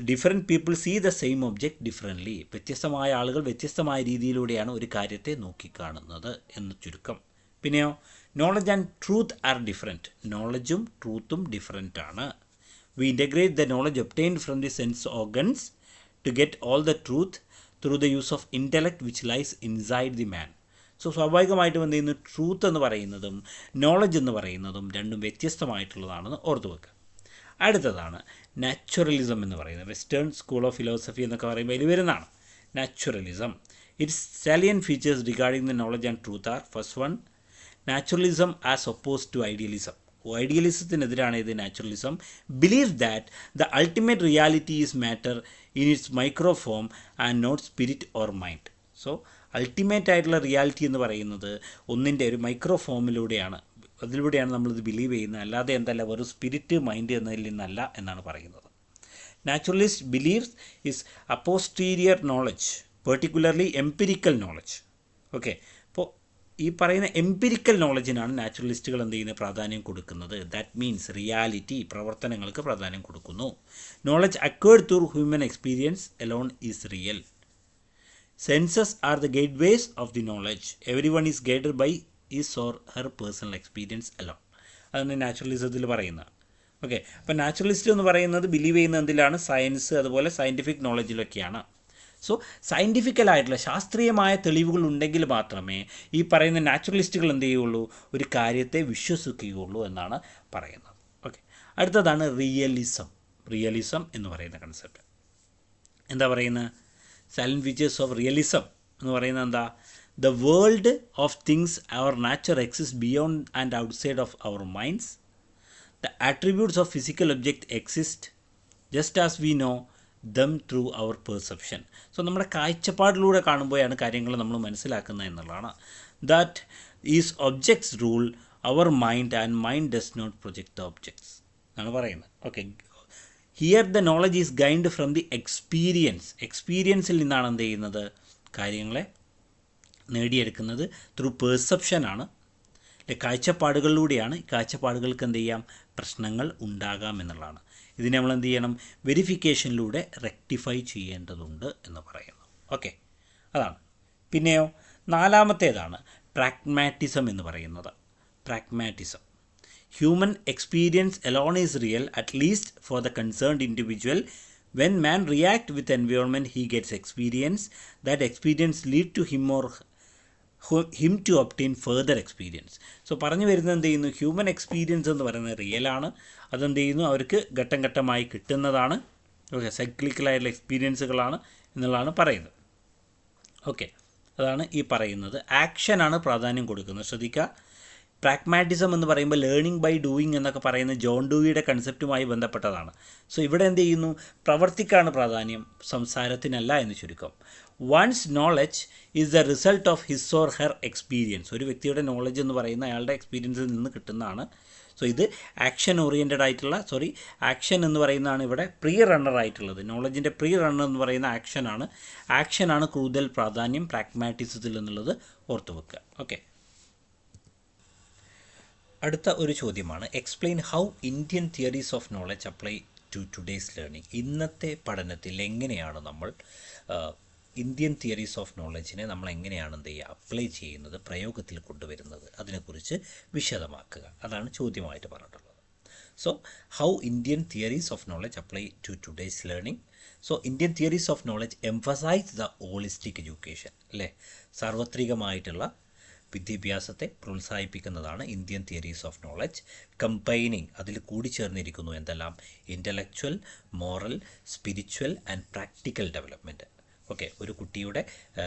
different people see the same object differently. വ്യത്യസ്തമായ ആളുകൾ വ്യത്യസ്തമായ രീതിയിലൂടെയാണ് ഒരു കാര്യത്തെ നോക്കിക്കാണുന്നത് എന്ന് ചുരുക്കം. പിന്നെയോ knowledge and truth are different. നോളജും ട്രൂത്തും ഡിഫറെൻ്റ് ആണ്. We integrate the knowledge obtained from the sense organs to get all the truth through the use of intellect which lies inside the man. So സ്വാഭാവികമായിട്ടും എന്ത് ചെയ്യുന്നു, ട്രൂത്ത് എന്ന് പറയുന്നതും knowledge എന്ന് പറയുന്നതും രണ്ടും വ്യത്യസ്തമായിട്ടുള്ളതാണെന്ന് ഓർത്തു വെക്കുക. അടുത്തതാണ് നാച്ചുറലിസം എന്ന് പറയുന്നത്. വെസ്റ്റേൺ സ്കൂൾ ഓഫ് ഫിലോസഫി എന്നൊക്കെ പറയുമ്പോൾ ഇതിൽ വരുന്നതാണ് naturalism. Its salient features regarding the knowledge and truth are: first one, naturalism as oppose to idealism. ഐഡിയലിസത്തിനെതിരാണ് ഇത് naturalism. Believe that the ultimate reality is matter in its micro form and not spirit or mind. So ultimate ആയിട്ടുള്ള reality എന്ന് പറയുന്നത് ഒന്നിൻ്റെ ഒരു micro ഫോമിലൂടെയാണ്, അതിലൂടെയാണ് നമ്മളിത് believe ചെയ്യുന്നത്, അല്ലാതെ എന്തല്ല വെറും സ്പിരിറ്റ് മൈൻഡ് എന്നതിൽ നിന്നല്ല എന്നാണ് പറയുന്നത്. Naturalist believes is a posteriori knowledge, particularly empirical knowledge. Okay, അപ്പോൾ ഈ പറയുന്ന എംപിരിക്കൽ നോളജിനാണ് നാച്ചുറലിസ്റ്റുകൾ എന്ത് ചെയ്യുന്നത്, പ്രാധാന്യം കൊടുക്കുന്നത്. ദാറ്റ് മീൻസ് റിയാലിറ്റി, പ്രവർത്തനങ്ങൾക്ക് പ്രാധാന്യം കൊടുക്കുന്നു. Knowledge acquired through human experience alone is real. Senses are the gateways of the knowledge. Everyone is guided by is or her personal experience alone. അതാണ് നാച്ചുറലിസത്തിൽ പറയുന്നത്. ഓക്കെ, അപ്പോൾ നാച്ചുറലിസ്റ്റ് എന്ന് പറയുന്നത് believe ചെയ്യുന്ന എന്തിലാണ്, സയൻസ് അതുപോലെ സയൻറ്റിഫിക് നോളജിലൊക്കെയാണ്. സോ സയൻറ്റിഫിക്കലായിട്ടുള്ള ശാസ്ത്രീയമായ തെളിവുകൾ ഉണ്ടെങ്കിൽ മാത്രമേ ഈ പറയുന്ന നാച്ചുറലിസ്റ്റുകൾ എന്ത് ചെയ്യുള്ളൂ, ഒരു കാര്യത്തെ വിശ്വസിക്കുകയുള്ളൂ എന്നാണ് പറയുന്നത്. ഓക്കെ, അടുത്തതാണ് റിയലിസം എന്ന് പറയുന്ന കൺസെപ്റ്റ്. എന്താ പറയുന്നത്, സൈലൻറ്റ് ഫീച്ചേഴ്സ് ഓഫ് റിയലിസം എന്ന് പറയുന്നത് എന്താ, the world of things, our nature exists beyond and outside of our minds. The attributes of physical object exist just as we know them through our perception. So നമ്മുടെ കാഴ്ചപ്പാടിലൂടെ കാണുമ്പോഴാണ് കാര്യങ്ങൾ നമ്മൾ മനസ്സിലാക്കുന്നത് എന്നുള്ളതാണ്. That is objects rule our mind and mind does not project the objects എന്നാണ് പറയുന്നത്. Okay, here the knowledge is gained from the എക്സ്പീരിയൻസിൽ നിന്നാണ് എന്ത് ചെയ്യുന്നത്, കാര്യങ്ങളെ നേടിയെടുക്കുന്നത്. ത്രൂ പെർസെപ്ഷനാണ്, കാഴ്ചപ്പാടുകളിലൂടെയാണ്. കാഴ്ചപ്പാടുകൾക്ക് എന്ത് ചെയ്യാം, പ്രശ്നങ്ങൾ ഉണ്ടാകാം എന്നുള്ളതാണ്. ഇതിനെ നമ്മൾ എന്ത് ചെയ്യണം, വെരിഫിക്കേഷനിലൂടെ റെക്ടിഫൈ ചെയ്യേണ്ടതുണ്ട് എന്ന് പറയുന്നു. ഓക്കെ, അതാണ്. പിന്നെയോ നാലാമത്തേതാണ് പ്രാഗ്മാറ്റിസം എന്ന് പറയുന്നത്. Pragmatism, human experience alone is real at least for the concerned individual. When man react with environment, he gets experience. That experience lead to him to obtain further experience. So പറഞ്ഞു വരുന്നത് എന്ത് ചെയ്യുന്നു, human experience എന്ന് പറയുന്നത് റിയലാണ്. അതെന്ത് ചെയ്യുന്നു, അവർക്ക് ഘട്ടം ഘട്ടമായി കിട്ടുന്നതാണ്. ഓക്കെ, സൈക്ലിക്കലായിട്ടുള്ള എക്സ്പീരിയൻസുകളാണ് എന്നുള്ളതാണ് പറയുന്നത്. ഓക്കെ, അതാണ് ഈ പറയുന്നത്. ആക്ഷനാണ് പ്രാധാന്യം കൊടുക്കുന്നത്. ശ്രദ്ധിക്കുക, പ്രാഗ്മാറ്റിസം എന്ന് പറയുമ്പോൾ ലേണിംഗ് ബൈ ഡൂയിങ് എന്നൊക്കെ പറയുന്ന ജോൺ ഡൂയിയുടെ കൺസെപ്റ്റുമായി ബന്ധപ്പെട്ടതാണ്. സോ ഇവിടെ എന്ത് ചെയ്യുന്നു, പ്രവർത്തിക്കാണ് പ്രാധാന്യം, സംസാരത്തിനല്ല എന്ന് ചുരുക്കം. One's knowledge is the result of his or her experience. ഒരു വ്യക്തിയുടെ നോളജ് എന്ന് പറയുന്ന അയാളുടെ എക്സ്പീരിയൻസിൽ നിന്ന് കിട്ടുന്നതാണ്. സോ ഇത് ആക്ഷൻ ഓറിയൻറ്റഡ് ആയിട്ടുള്ള ആക്ഷൻ എന്ന് പറയുന്നതാണ് ഇവിടെ പ്രീ റണ്ണർ ആയിട്ടുള്ളത്. നോളജിൻ്റെ പ്രീ റണ്ണർ എന്ന് പറയുന്ന ആക്ഷനാണ് കൂടുതൽ പ്രാധാന്യം പ്രാഗ്മാറ്റിസത്തിൽ എന്നുള്ളത് ഓർത്തു വെക്കുക. ഓക്കെ, അടുത്ത ഒരു ചോദ്യമാണ്, explain how Indian theories of knowledge apply to today's learning. ഇന്നത്തെ പഠനത്തിൽ എങ്ങനെയാണ് നമ്മൾ ഇന്ത്യൻ തിയറീസ് ഓഫ് നോളജിനെ നമ്മൾ എങ്ങനെയാണ് എന്ത് ചെയ്യുക, അപ്ലൈ ചെയ്യുന്നത്, പ്രയോഗത്തിൽ കൊണ്ടുവരുന്നത്, അതിനെക്കുറിച്ച് വിശദമാക്കുക. അതാണ് ചോദ്യമായിട്ട് പറഞ്ഞിട്ടുള്ളത്. So, how Indian theories of knowledge apply to today's learning? So, Indian theories of knowledge emphasize the holistic education. അല്ലേ, സാർവത്രികമായിട്ടുള്ള വിദ്യാഭ്യാസത്തെ പ്രോത്സാഹിപ്പിക്കുന്നതാണ് Indian theories of knowledge. Combining, അതിൽ കൂടിച്ചേർന്നിരിക്കുന്നു എന്തെല്ലാം? Intellectual, moral, spiritual and practical development. Okay, ഒരു കുട്ടിയുടെ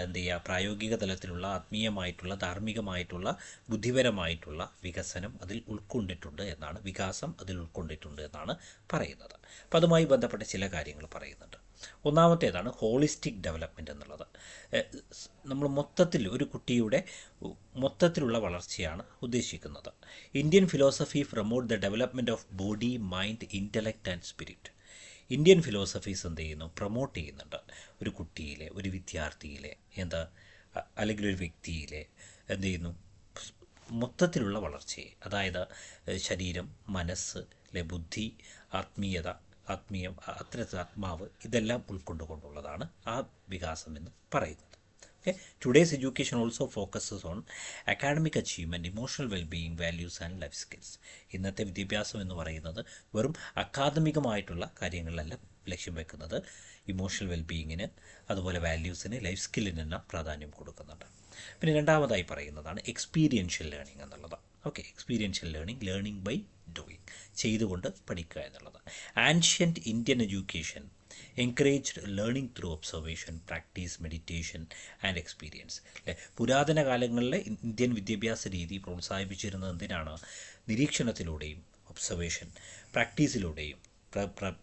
എന്ത് ചെയ്യുക, പ്രായോഗിക തലത്തിലുള്ള ആത്മീയമായിട്ടുള്ള, ധാർമ്മികമായിട്ടുള്ള, ബുദ്ധിപരമായിട്ടുള്ള വികസനം അതിൽ ഉൾക്കൊണ്ടിട്ടുണ്ട് എന്നാണ്, വികാസം അതിൽ ഉൾക്കൊണ്ടിട്ടുണ്ട് എന്നാണ് പറയുന്നത്. അപ്പോൾ അതുമായി ബന്ധപ്പെട്ട ചില കാര്യങ്ങൾ പറയുന്നുണ്ട്. ഒന്നാമത്തേതാണ് ഹോളിസ്റ്റിക് ഡെവലപ്മെൻറ്റ് എന്നുള്ളത്. നമ്മൾ മൊത്തത്തിൽ ഒരു കുട്ടിയുടെ മൊത്തത്തിലുള്ള വളർച്ചയാണ് ഉദ്ദേശിക്കുന്നത്. Indian philosophy promote the development of body, mind, intellect and spirit. Indian philosophies എന്ത് ചെയ്യുന്നു? പ്രൊമോട്ട് ചെയ്യുന്നുണ്ട് ഒരു കുട്ടിയിലെ, ഒരു വിദ്യാർത്ഥിയിലെ, അല്ലെങ്കിൽ ഒരു വ്യക്തിയിലെ എന്ത് ചെയ്യുന്നു? മൊത്തത്തിലുള്ള വളർച്ചയെ, അതായത് ശരീരം, മനസ്സ്, ബുദ്ധി, ആത്മീയം, അത്തരത്തിൽ ആത്മാവ്, ഇതെല്ലാം ഉൾക്കൊണ്ടുകൊണ്ടുള്ളതാണ് ആ വികാസം എന്ന് പറയുന്നത്. Okay, today's education also focuses on academic achievement, emotional wellbeing, values and life skills. ഇന്നത്തെ വിദ്യാഭ്യാസം എന്ന് പറയുന്നത് വെറും അക്കാദമികമായിട്ടുള്ള കാര്യങ്ങളിലല്ല ലക്ഷ്യം വെക്കുന്നത്, ഇമോഷണൽ വെൽബീയിങ്ങിന്, അതുപോലെ വാല്യൂസിന്, ലൈഫ് സ്കില്ലിനെല്ലാം പ്രാധാന്യം കൊടുക്കുന്നുണ്ട്. പിന്നെ രണ്ടാമതായി പറയുന്നതാണ് എക്സ്പീരിയൻഷ്യൽ ലേണിംഗ് എന്നുള്ളത്. Okay, experiential learning by doing, ചെയ്തുകൊണ്ട് പഠിക്കുക എന്നുള്ളത്. Ancient Indian education encouraged learning through observation, practice, meditation and experience. അല്ലേ, പുരാതന കാലങ്ങളിലെ ഇന്ത്യൻ വിദ്യാഭ്യാസ രീതി പ്രോത്സാഹിപ്പിച്ചിരുന്നത് എന്തിനാണ്? നിരീക്ഷണത്തിലൂടെയും, ഒബ്സർവേഷൻ, പ്രാക്ടീസിലൂടെയും,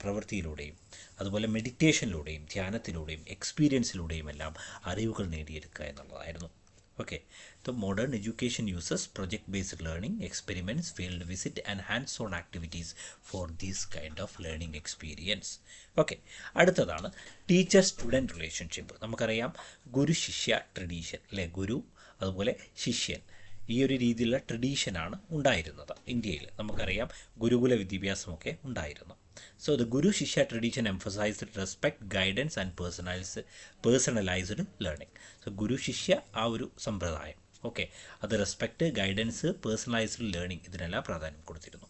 പ്രവൃത്തിയിലൂടെയും, അതുപോലെ മെഡിറ്റേഷനിലൂടെയും, ധ്യാനത്തിലൂടെയും, എക്സ്പീരിയൻസിലൂടെയും എല്ലാം അറിവുകൾ നേടിയെടുക്കുക എന്നുള്ളതായിരുന്നു. Okay, so modern education uses project-based learning, experiments, field visit and hands-on activities for this kind of learning experience. Okay, അടുത്തതാണ് ടീച്ചർ സ്റ്റുഡൻറ്റ് റിലേഷൻഷിപ്പ്. നമുക്കറിയാം ഗുരു ശിഷ്യ ട്രഡീഷൻ, അല്ലേ, ഗുരു അതുപോലെ ശിഷ്യൻ, ഈ ഒരു രീതിയിലുള്ള ട്രഡീഷനാണ് ഉണ്ടായിരുന്നത് ഇന്ത്യയിൽ. നമുക്കറിയാം ഗുരുകുല വിദ്യാഭ്യാസമൊക്കെ ഉണ്ടായിരുന്നു. So the Guru Shishya tradition emphasized respect, guidance and personalized learning. So Guru Shishya ആ ഒരു സമ്പ്രദായം, ഓക്കെ, അത് റെസ്പെക്റ്റ്, ഗൈഡൻസ്, പേഴ്സണലൈസ്ഡ് ലേണിംഗ്, ഇതിനെല്ലാം പ്രാധാന്യം കൊടുത്തിരുന്നു.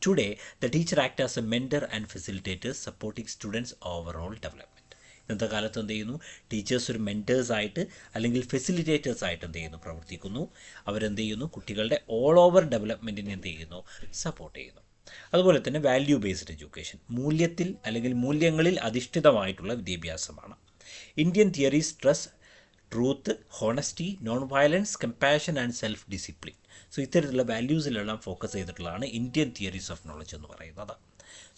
Today the teacher act as A mentor and facilitators supporting students overall development. ഇന്നത്തെ കാലത്ത് എന്ത് ചെയ്യുന്നു? ടീച്ചേഴ്സ് ഒരു മെൻറ്റേഴ്സായിട്ട് അല്ലെങ്കിൽ ഫെസിലിറ്റേറ്റേഴ്സായിട്ട് എന്ത് ചെയ്യുന്നു? പ്രവർത്തിക്കുന്നു. അവരെന്ത് ചെയ്യുന്നു? കുട്ടികളുടെ ഓൾ ഓവർ ഡെവലപ്മെൻറ്റിനെ എന്ത് ചെയ്യുന്നു? സപ്പോർട്ട് ചെയ്യുന്നു. അതുപോലെ തന്നെ വാല്യൂ ബേസ്ഡ് എഡ്യൂക്കേഷൻ, മൂല്യത്തിൽ അല്ലെങ്കിൽ മൂല്യങ്ങളിൽ അധിഷ്ഠിതമായിട്ടുള്ള വിദ്യാഭ്യാസമാണ്. Indian theory stress truth, honesty, non violence, compassion and self discipline. So ഇത്തരത്തിലുള്ള വാല്യൂസിലെല്ലാം ഫോക്കസ് ചെയ്തിട്ടുള്ളതാണ് ഇന്ത്യൻ തിയറീസ് ഓഫ് നോളജ് എന്ന് പറയുന്നത്.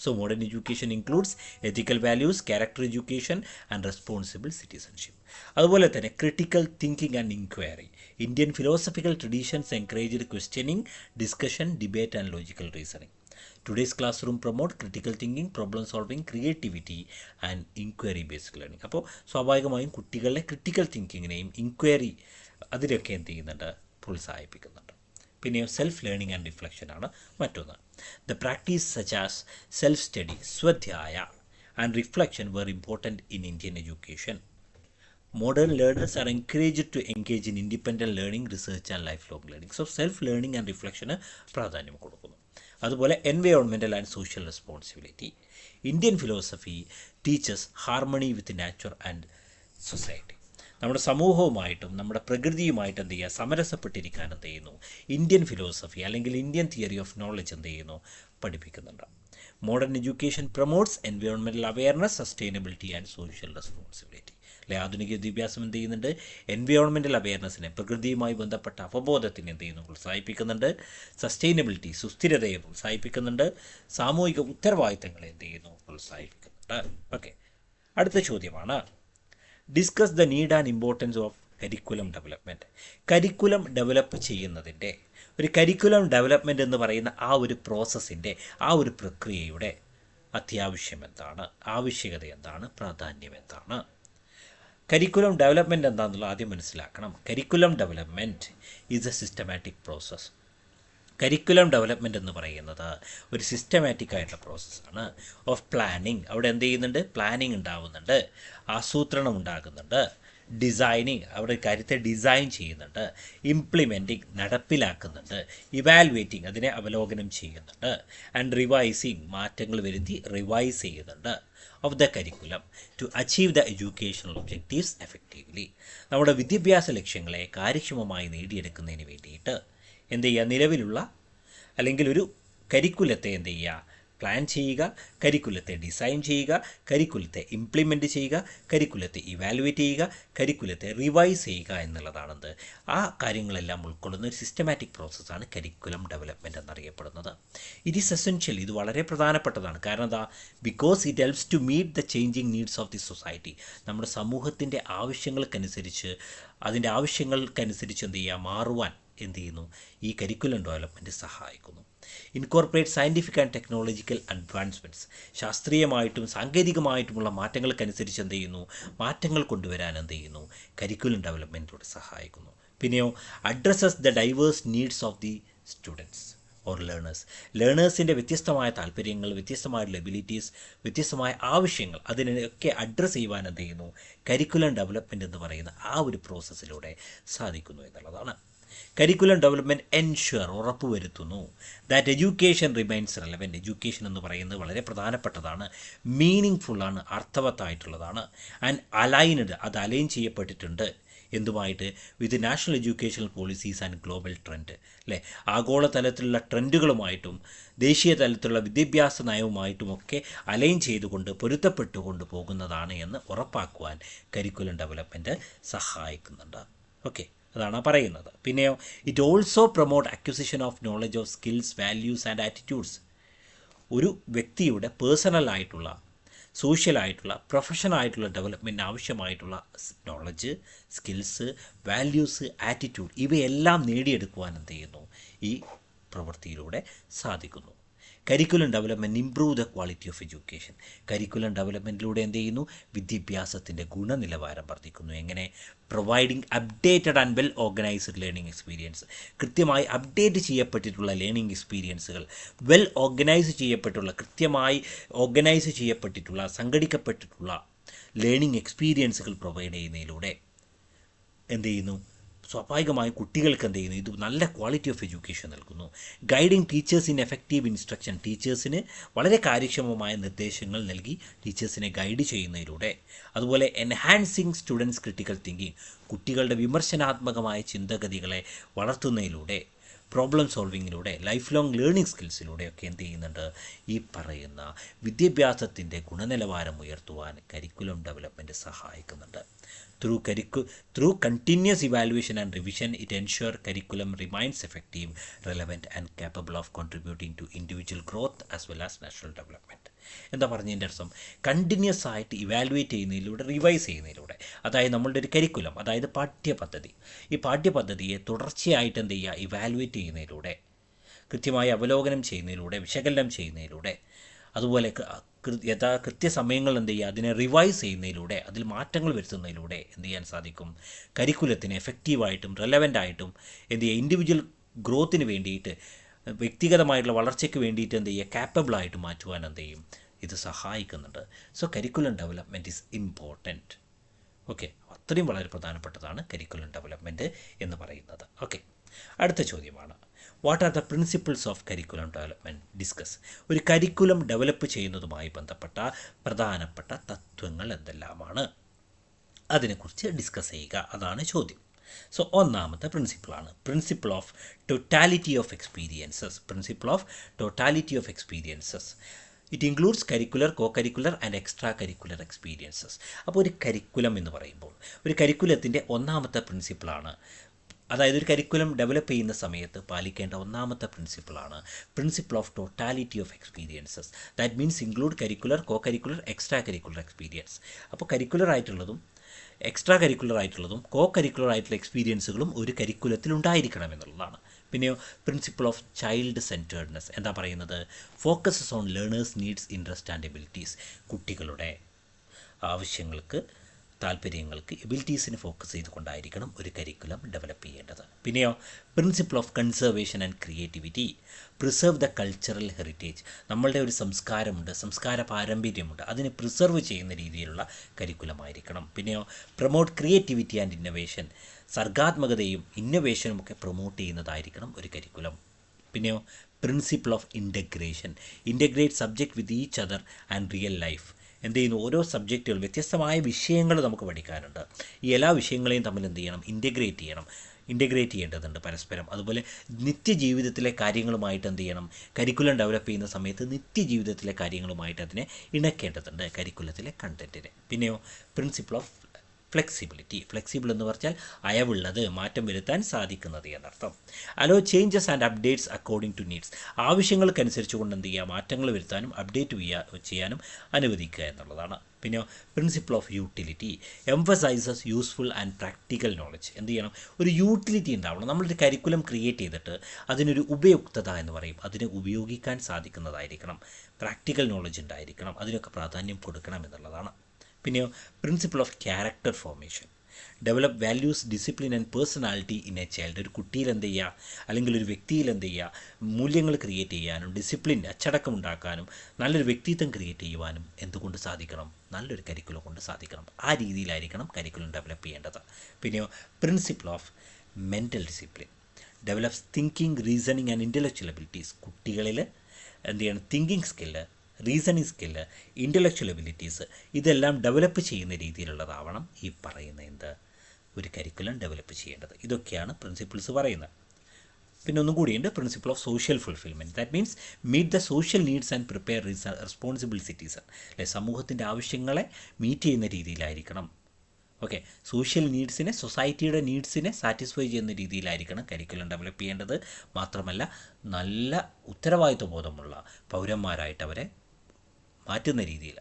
So modern education includes ethical values, character education and responsible citizenship. അതുപോലെ തന്നെ critical thinking and inquiry. Indian philosophical traditions encouraged questioning, discussion, debate and logical reasoning. Today's classroom promote critical thinking, problem solving, creativity and inquiry based learning. അപ്പോൾ സ്വാഭാവികമായും കുട്ടികളുടെ critical തിങ്കിങ്ങിനെയും inquiry അതിലൊക്കെ എന്ത് ചെയ്യുന്നുണ്ട്? പ്രോത്സാഹിപ്പിക്കുന്നുണ്ട്. പിന്നെ സെൽഫ് ലേണിംഗ് ആൻഡ് റിഫ്ലക്ഷനാണ് മറ്റൊന്ന്. The practice such as self study, swadhyaya and reflection were important in Indian education. Modern learners are encouraged to engage in independent learning, research and lifelong learning. So self learning and reflection പ്രാധാന്യം കൊടുക്കുന്നു. അതുപോലെ environmental and social responsibility. Indian philosophy teachers harmony with nature and society. നമ്മുടെ സമൂഹവുമായിട്ടും നമ്മുടെ പ്രകൃതിയുമായിട്ട് എന്ത് ചെയ്യുക? സമരസപ്പെട്ടിരിക്കാൻ എന്ത് ചെയ്യുന്നു? Indian philosophy അല്ലെങ്കിൽ ഇന്ത്യൻ തിയറി ഓഫ് നോളജ് എന്ത് ചെയ്യുന്നു? പഠിപ്പിക്കുന്നുണ്ട്. Modern education promotes environmental awareness, sustainability and social responsibility. അല്ലെ, ആധുനിക വിദ്യാഭ്യാസം എന്ത് ചെയ്യുന്നുണ്ട്? എൻവയോൺമെൻറ്റൽ അവെയർനെസ്സിനെ, പ്രകൃതിയുമായി ബന്ധപ്പെട്ട അവബോധത്തിന് എന്ത് ചെയ്യുന്നു? പ്രോത്സാഹിപ്പിക്കുന്നുണ്ട്. സസ്റ്റൈനബിലിറ്റി, സുസ്ഥിരതയെ പ്രോത്സാഹിപ്പിക്കുന്നുണ്ട്. സാമൂഹിക ഉത്തരവാദിത്തങ്ങളെ എന്ത് ചെയ്യുന്നു? പ്രോത്സാഹിപ്പിക്കുന്നുണ്ട്. ഓക്കെ, അടുത്ത ചോദ്യമാണ് discuss the need and importance of curriculum development. Curriculum develop ചെയ്യുന്നതിൻ്റെ, ഒരു കരിക്കുലം ഡെവലപ്മെൻറ്റ് എന്ന് പറയുന്ന ആ ഒരു പ്രോസസ്സിൻ്റെ, ആ ഒരു പ്രക്രിയയുടെ അത്യാവശ്യം എന്താണ്? ആവശ്യകത എന്താണ്? പ്രാധാന്യം എന്താണ്? കരിക്കുലം ഡെവലപ്മെൻറ്റ് എന്താണെന്നുള്ള ആദ്യം മനസ്സിലാക്കണം. Curriculum development is A systematic process. Curriculum development എന്ന് പറയുന്നത് ഒരു സിസ്റ്റമാറ്റിക് ആയിട്ടുള്ള പ്രോസസ്സാണ് ഓഫ് പ്ലാനിങ്. അവിടെ എന്ത് ചെയ്യുന്നുണ്ട്? പ്ലാനിങ് ഉണ്ടാവുന്നുണ്ട്, ആസൂത്രണം ഉണ്ടാകുന്നുണ്ട്, ഡിസൈനിങ് അവിടെ കാര്യത്തെ ഡിസൈൻ ചെയ്യുന്നുണ്ട്, ഇംപ്ലിമെൻറ്റിങ് നടപ്പിലാക്കുന്നുണ്ട്, ഇവാലുവേറ്റിംഗ് അതിനെ അവലോകനം ചെയ്യുന്നുണ്ട്, ആൻഡ് റിവൈസിങ് മാറ്റങ്ങൾ വരുത്തി റിവൈസ് ചെയ്യുന്നുണ്ട് of the curriculum to achieve the educational objectives effectively. നമ്മുടെ വിദ്യാഭ്യാസ ലക്ഷ്യങ്ങളെ കാര്യക്ഷമമായി നേടിയെടുക്കുന്നതിന് വേണ്ടിയിട്ട് എന്ത് ചെയ്യുക, നിലവിലുള്ള അല്ലെങ്കിൽ ഒരു കരിക്കുലത്തെ എന്ത് ചെയ്യുക, പ്ലാൻ ചെയ്യുക, കരിക്കുലത്തെ ഡിസൈൻ ചെയ്യുക, കരിക്കുലത്തെ ഇംപ്ലിമെൻറ്റ് ചെയ്യുക, കരിക്കുലത്തെ ഇവാലുവേറ്റ് ചെയ്യുക, കരിക്കുലത്തെ റിവൈസ് ചെയ്യുക എന്നുള്ളതാണെന്ത്, ആ കാര്യങ്ങളെല്ലാം ഉൾക്കൊള്ളുന്ന ഒരു സിസ്റ്റമാറ്റിക് പ്രോസസ്സാണ് കരിക്കുലം ഡെവലപ്മെൻറ്റ് എന്നറിയപ്പെടുന്നത്. ഇറ്റ് ഈസ് എസെൻഷ്യൽ, ഇത് വളരെ പ്രധാനപ്പെട്ടതാണ്. കാരണം എന്താ, because it helps to meet the changing needs of the society. നമ്മുടെ സമൂഹത്തിൻ്റെ ആവശ്യങ്ങൾക്കനുസരിച്ച് അതിൻ്റെ ആവശ്യങ്ങൾക്കനുസരിച്ച് എന്ത് ചെയ്യുക, മാറുവാൻ എന്ത് ചെയ്യുന്നു, ഈ കരിക്കുലം ഡെവലപ്മെൻറ്റ് സഹായിക്കുന്നു. Incorporate scientific and technological advancements, ശാസ്ത്രീയമായിട്ടും സാങ്കേതികമായിട്ടുമുള്ള മാറ്റങ്ങൾക്കനുസരിച്ച് എന്ത് ചെയ്യുന്നു, മാറ്റങ്ങൾ കൊണ്ടുവരാൻ എന്ത് ചെയ്യുന്നു, കരിക്കുലം ഡെവലപ്മെൻറ്റിലൂടെ സഹായിക്കുന്നു. പിന്നെയോ addresses the diverse needs of the students or ലേണേഴ്സിൻ്റെ വ്യത്യസ്തമായ താല്പര്യങ്ങൾ, വ്യത്യസ്തമായിട്ടുള്ള എബിലിറ്റീസ്, വ്യത്യസ്തമായ ആവശ്യങ്ങൾ, അതിനൊക്കെ അഡ്രസ്സ് ചെയ്യുവാൻ എന്ത് ചെയ്യുന്നു, കരിക്കുലം ഡെവലപ്മെൻറ്റ് എന്ന് പറയുന്ന ആ ഒരു പ്രോസസ്സിലൂടെ സാധിക്കുന്നു എന്നുള്ളതാണ്. കരിക്കുലം ഡെവലപ്മെൻറ്റ് എൻഷുർ, ഉറപ്പുവരുത്തുന്നു that education remains relevant. Education എന്ന് പറയുന്നത് വളരെ പ്രധാനപ്പെട്ടതാണ്, മീനിങ് ഫുള്ളാണ്, അർത്ഥവത്തായിട്ടുള്ളതാണ്, ആൻഡ് അലൈൻഡ്, അത് അലൈൻ ചെയ്യപ്പെട്ടിട്ടുണ്ട് എന്തുമായിട്ട്, with national educational policies and global trend, അല്ലേ, ആഗോളതലത്തിലുള്ള ട്രെൻഡുകളുമായിട്ടും ദേശീയ തലത്തിലുള്ള വിദ്യാഭ്യാസ നയവുമായിട്ടുമൊക്കെ അലൈൻ ചെയ്തുകൊണ്ട് പൊരുത്തപ്പെട്ടുകൊണ്ട് പോകുന്നതാണ് എന്ന് ഉറപ്പാക്കുവാൻ കരിക്കുലം ഡെവലപ്മെൻറ്റ് സഹായിക്കുന്നുണ്ട്. ഓക്കെ, അതാണ് പറയുന്നത്. പിന്നെയോ it also promote acquisition of knowledge of skills, values and attitudes. ഒരു വ്യക്തിയുടെ പേഴ്സണലായിട്ടുള്ള, സോഷ്യലായിട്ടുള്ള, പ്രൊഫഷനായിട്ടുള്ള ഡെവലപ്മെൻറ്റിന് ആവശ്യമായിട്ടുള്ള നോളജ്, സ്കിൽസ്, വാല്യൂസ്, ആറ്റിറ്റ്യൂഡ് ഇവയെല്ലാം നേടിയെടുക്കുവാൻ എന്ത് ചെയ്യുന്നു, ഈ പ്രവൃത്തിയിലൂടെ സാധിക്കുന്നു. Curriculum development improve the quality of education. Curriculum ഡെവലപ്മെൻറ്റിലൂടെ എന്ത് ചെയ്യുന്നു, വിദ്യാഭ്യാസത്തിൻ്റെ ഗുണനിലവാരം വർദ്ധിക്കുന്നു. എങ്ങനെ, providing updated and well organised learning experience. കൃത്യമായി അപ്ഡേറ്റ് ചെയ്യപ്പെട്ടിട്ടുള്ള ലേണിംഗ് എക്സ്പീരിയൻസുകൾ, വെൽ ഓർഗനൈസ് ചെയ്യപ്പെട്ടുള്ള, കൃത്യമായി ഓർഗനൈസ് ചെയ്യപ്പെട്ടിട്ടുള്ള, സംഘടിക്കപ്പെട്ടിട്ടുള്ള ലേണിംഗ് എക്സ്പീരിയൻസുകൾ പ്രൊവൈഡ് ചെയ്യുന്നതിലൂടെ എന്ത് ചെയ്യുന്നു, സ്വാഭാവികമായും കുട്ടികൾക്ക് എന്ത് ചെയ്യുന്നു, ഇത് നല്ല ക്വാളിറ്റി ഓഫ് എഡ്യൂക്കേഷൻ നൽകുന്നു. Guiding teachers in effective instruction. ടീച്ചേഴ്സിന് വളരെ കാര്യക്ഷമമായ നിർദ്ദേശങ്ങൾ നൽകി ടീച്ചേഴ്സിനെ ഗൈഡ് ചെയ്യുന്നതിലൂടെ. അതുപോലെ എൻഹാൻസിങ് സ്റ്റുഡൻസ് ക്രിട്ടിക്കൽ തിങ്കിങ്. കുട്ടികളുടെ വിമർശനാത്മകമായ ചിന്തഗതികളെ വളർത്തുന്നതിലൂടെ, പ്രോബ്ലം സോൾവിങ്ങിലൂടെ, ലൈഫ് ലോങ് ലേണിംഗ് സ്കിൽസിലൂടെയൊക്കെ എന്ത് ചെയ്യുന്നുണ്ട്, ഈ പറയുന്ന വിദ്യാഭ്യാസത്തിൻ്റെ ഗുണനിലവാരം ഉയർത്തുവാൻ കരിക്കുലം ഡെവലപ്മെൻറ്റ് സഹായിക്കുന്നുണ്ട്. Through continuous evaluation and revision, it ensures curriculum remains effective, relevant and capable of contributing to individual growth as well as national development. എന്താ പറഞ്ഞതിൻ്റെ അർത്ഥം, കണ്ടിന്യൂസ് ആയിട്ട് ഇവാലുവേറ്റ് ചെയ്യുന്നതിലൂടെ, റിവൈസ് ചെയ്യുന്നതിലൂടെ, അതായത് നമ്മളുടെ ഒരു കരിക്കുലം, അതായത് പാഠ്യപദ്ധതി, ഈ പാഠ്യപദ്ധതിയെ തുടർച്ചയായിട്ട് എന്ത് ചെയ്യുക, ഇവാലുവേറ്റ് ചെയ്യുന്നതിലൂടെ, കൃത്യമായി അവലോകനം ചെയ്യുന്നതിലൂടെ, വിശകലനം ചെയ്യുന്നതിലൂടെ, അതുപോലെ കൃത്യസമയങ്ങൾ എന്ത് ചെയ്യുക, അതിനെ റിവൈസ് ചെയ്യുന്നതിലൂടെ, അതിൽ മാറ്റങ്ങൾ വരുത്തുന്നതിലൂടെ എന്ത് ചെയ്യാൻ സാധിക്കും, കരിക്കുലത്തിന് എഫക്റ്റീവായിട്ടും റെലവൻ്റായിട്ടും എന്ത് ചെയ്യുക, ഇൻഡിവിജ്വൽ ഗ്രോത്തിന് വേണ്ടിയിട്ട്, വ്യക്തിഗതമായിട്ടുള്ള വളർച്ചയ്ക്ക് വേണ്ടിയിട്ട് എന്ത് ചെയ്യുക, കാപ്പബിളായിട്ട് മാറ്റുവാൻ എന്ത് ചെയ്യും, ഇത് സഹായിക്കുന്നുണ്ട്. So curriculum development is important. Okay, അത്രയും വളരെ പ്രധാനപ്പെട്ടതാണ് കരിക്കുലം ഡെവലപ്മെൻറ്റ് എന്ന് പറയുന്നത്. ഓക്കെ, അടുത്ത ചോദ്യമാണ്, what are the principles of curriculum development discuss. ഒരു കരിക്കുലം ഡെവലപ്പ് ചെയ്യുന്നതുമായി ബന്ധപ്പെട്ട പ്രധാനപ്പെട്ട തത്വങ്ങൾ എന്തെല്ലാമാണ്, അതിനെക്കുറിച്ച് ഡിസ്കസ് ചെയ്യുക, അതാണ് ചോദ്യം. സോ ഒന്നാമത്തെ പ്രിൻസിപ്പിളാണ് principle of totality of experiences. Principle of totality of experiences. It includes curricular, co curricular and extra curricular experiences. അപ്പോൾ ഒരു കരിക്കുലം എന്ന് പറയുമ്പോൾ ഒരു കരിക്കുലത്തിൻ്റെ ഒന്നാമത്തെ പ്രിൻസിപ്പിളാണ്, അതായത് ഒരു കരിക്കുലം ഡെവലപ്പ് ചെയ്യുന്ന സമയത്ത് പാലിക്കേണ്ട ഒന്നാമത്തെ പ്രിൻസിപ്പിളാണ് principle of totality of experiences. That means include curricular, co curricular, extra curricular experience. അപ്പോൾ കരിക്കുലർ ആയിട്ടുള്ളതും എക്സ്ട്രാ കരിക്കുലർ ആയിട്ടുള്ളതും കോ കരിക്കുലർ ആയിട്ടുള്ള എക്സ്പീരിയൻസുകളും ഒരു കരിക്കുലത്തിൽ ഉണ്ടായിരിക്കണം എന്നുള്ളതാണ്. പിന്നെയോ പ്രിൻസിപ്പിൾ ഓഫ് ചൈൽഡ് സെൻറ്റേർഡ്നെസ്. എന്താ പറയുന്നത്, focuses on learners needs, interest and abilities. കുട്ടികളുടെ ആവശ്യങ്ങൾക്ക് താല്പര്യങ്ങൾക്ക് എബിലിറ്റീസിന് ഫോക്കസ് ചെയ്തുകൊണ്ടായിരിക്കണം ഒരു കരിക്കുലം ഡെവലപ്പ് ചെയ്യേണ്ടത്. പിന്നെയോ principle of conservation and creativity, preserve the cultural heritage. നമ്മളുടെ ഒരു സംസ്കാരമുണ്ട്, സംസ്കാര പാരമ്പര്യമുണ്ട്, അതിനെ പ്രിസർവ് ചെയ്യുന്ന രീതിയിലുള്ള കരിക്കുലമായിരിക്കണം. പിന്നെയോ പ്രൊമോട്ട് ക്രിയേറ്റിവിറ്റി ആൻഡ് ഇന്നൊവേഷൻ, സർഗാത്മകതയും ഇന്നൊവേഷനും ഒക്കെ പ്രൊമോട്ട് ചെയ്യുന്നതായിരിക്കണം ഒരു കരിക്കുലം. പിന്നെയോ principle of integration, integrate subject with each other and real life. എന്ത് ചെയ്യുന്നു, ഓരോ സബ്ജക്റ്റുകൾ, വ്യത്യസ്തമായ വിഷയങ്ങൾ നമുക്ക് പഠിക്കാനുണ്ട്. ഈ എല്ലാ വിഷയങ്ങളെയും തമ്മിൽ എന്ത് ചെയ്യണം, ഇൻ്റഗ്രേറ്റ് ചെയ്യേണ്ടതുണ്ട് പരസ്പരം. അതുപോലെ നിത്യജീവിതത്തിലെ കാര്യങ്ങളുമായിട്ട് എന്ത് ചെയ്യണം, കരിക്കുലം ഡെവലപ്പ് ചെയ്യുന്ന സമയത്ത് നിത്യജീവിതത്തിലെ കാര്യങ്ങളുമായിട്ട് അതിനെ ഇണക്കേണ്ടതുണ്ട് കരിക്കുലത്തിലെ കണ്ടൻറ്റിനെ. പിന്നെയോ പ്രിൻസിപ്പിൾ ഓഫ് ഫ്ലെക്സിബിലിറ്റി, ഫ്ലെക്സിബിൾ എന്ന് പറഞ്ഞാൽ അയവുള്ളത്, മാറ്റം വരുത്താൻ സാധിക്കുന്നത് എന്നർത്ഥം. Allow changes and updates according to needs, ആവശ്യങ്ങൾക്കനുസരിച്ച് കൊണ്ട് എന്ത് ചെയ്യുക, മാറ്റങ്ങൾ വരുത്താനും അപ്ഡേറ്റ് ചെയ്യാനും അനുവദിക്കുക എന്നുള്ളതാണ്. പിന്നെ principle of utility, emphasises useful and practical knowledge. എന്ത് ചെയ്യണം, ഒരു യൂട്ടിലിറ്റി ഉണ്ടാവണം. നമ്മളൊരു കരിക്കുലം ക്രിയേറ്റ് ചെയ്തിട്ട് അതിനൊരു ഉപയുക്തത എന്ന് പറയും, അതിനെ ഉപയോഗിക്കാൻ സാധിക്കുന്നതായിരിക്കണം. പ്രാക്ടിക്കൽ നോളജ് ഉണ്ടായിരിക്കണം, അതിനൊക്കെ പ്രാധാന്യം കൊടുക്കണം എന്നുള്ളതാണ്. പിന്നെയോ principle of character formation, develop values, discipline and personality in A child. ഒരു കുട്ടിയിൽ എന്ത് ചെയ്യുക, അല്ലെങ്കിൽ ഒരു വ്യക്തിയിൽ എന്ത് ചെയ്യുക, മൂല്യങ്ങൾ ക്രിയേറ്റ് ചെയ്യാനും ഡിസിപ്ലിൻ, അച്ചടക്കം ഉണ്ടാക്കാനും നല്ലൊരു വ്യക്തിത്വം ക്രിയേറ്റ് ചെയ്യുവാനും എന്തുകൊണ്ട് സാധിക്കണം, നല്ലൊരു കരിക്കുലം കൊണ്ട് സാധിക്കണം. ആ രീതിയിലായിരിക്കണം കരിക്കുലം ഡെവലപ്പ് ചെയ്യേണ്ടത്. പിന്നെയോ principle of mental discipline, develops thinking, reasoning and intellectual abilities. കുട്ടികളിൽ എന്ത് ചെയ്യണം, thinking skill, reasoning skill, intellectual abilities, ഇതെല്ലാം ഡെവലപ്പ് ചെയ്യുന്ന രീതിയിലുള്ളതാവണം ഈ പറയുന്ന ഒരു കരിക്കുലം ഡെവലപ്പ് ചെയ്യേണ്ടത്. ഇതൊക്കെയാണ് പ്രിൻസിപ്പിൾസ് പറയുന്നത്. പിന്നെ ഒന്നും കൂടിയുണ്ട്, principle of social fulfilment. That means meet the social needs and prepare responsible citizen. അല്ലെ, സമൂഹത്തിൻ്റെ ആവശ്യങ്ങളെ മീറ്റ് ചെയ്യുന്ന രീതിയിലായിരിക്കണം. ഓക്കെ, സോഷ്യൽ നീഡ്സിനെ, സൊസൈറ്റിയുടെ നീഡ്സിനെ സാറ്റിസ്ഫൈ ചെയ്യുന്ന രീതിയിലായിരിക്കണം കരിക്കുലം ഡെവലപ്പ് ചെയ്യേണ്ടത്. മാത്രമല്ല നല്ല ഉത്തരവാദിത്വ ബോധമുള്ള പൗരന്മാരായിട്ട് അവരെ മാറ്റുന്ന രീതിയിൽ,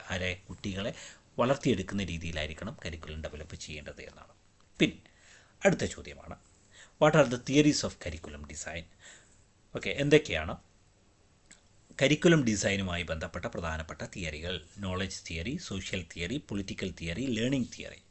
കുട്ടികളെ വളർത്തിയെടുക്കുന്ന രീതിയിലായിരിക്കണം കരിക്കുലം ഡെവലപ്പ് ചെയ്യേണ്ടത് എന്നാണ്. പിന്നെ അടുത്ത ചോദ്യമാണ്, what are the theories of curriculum design? Okay, എന്തൊക്കെയാണ് കരിക്കുലം ഡിസൈനുമായി ബന്ധപ്പെട്ട പ്രധാനപ്പെട്ട തിയറികൾ? Knowledge theory, social theory, political theory, learning theory.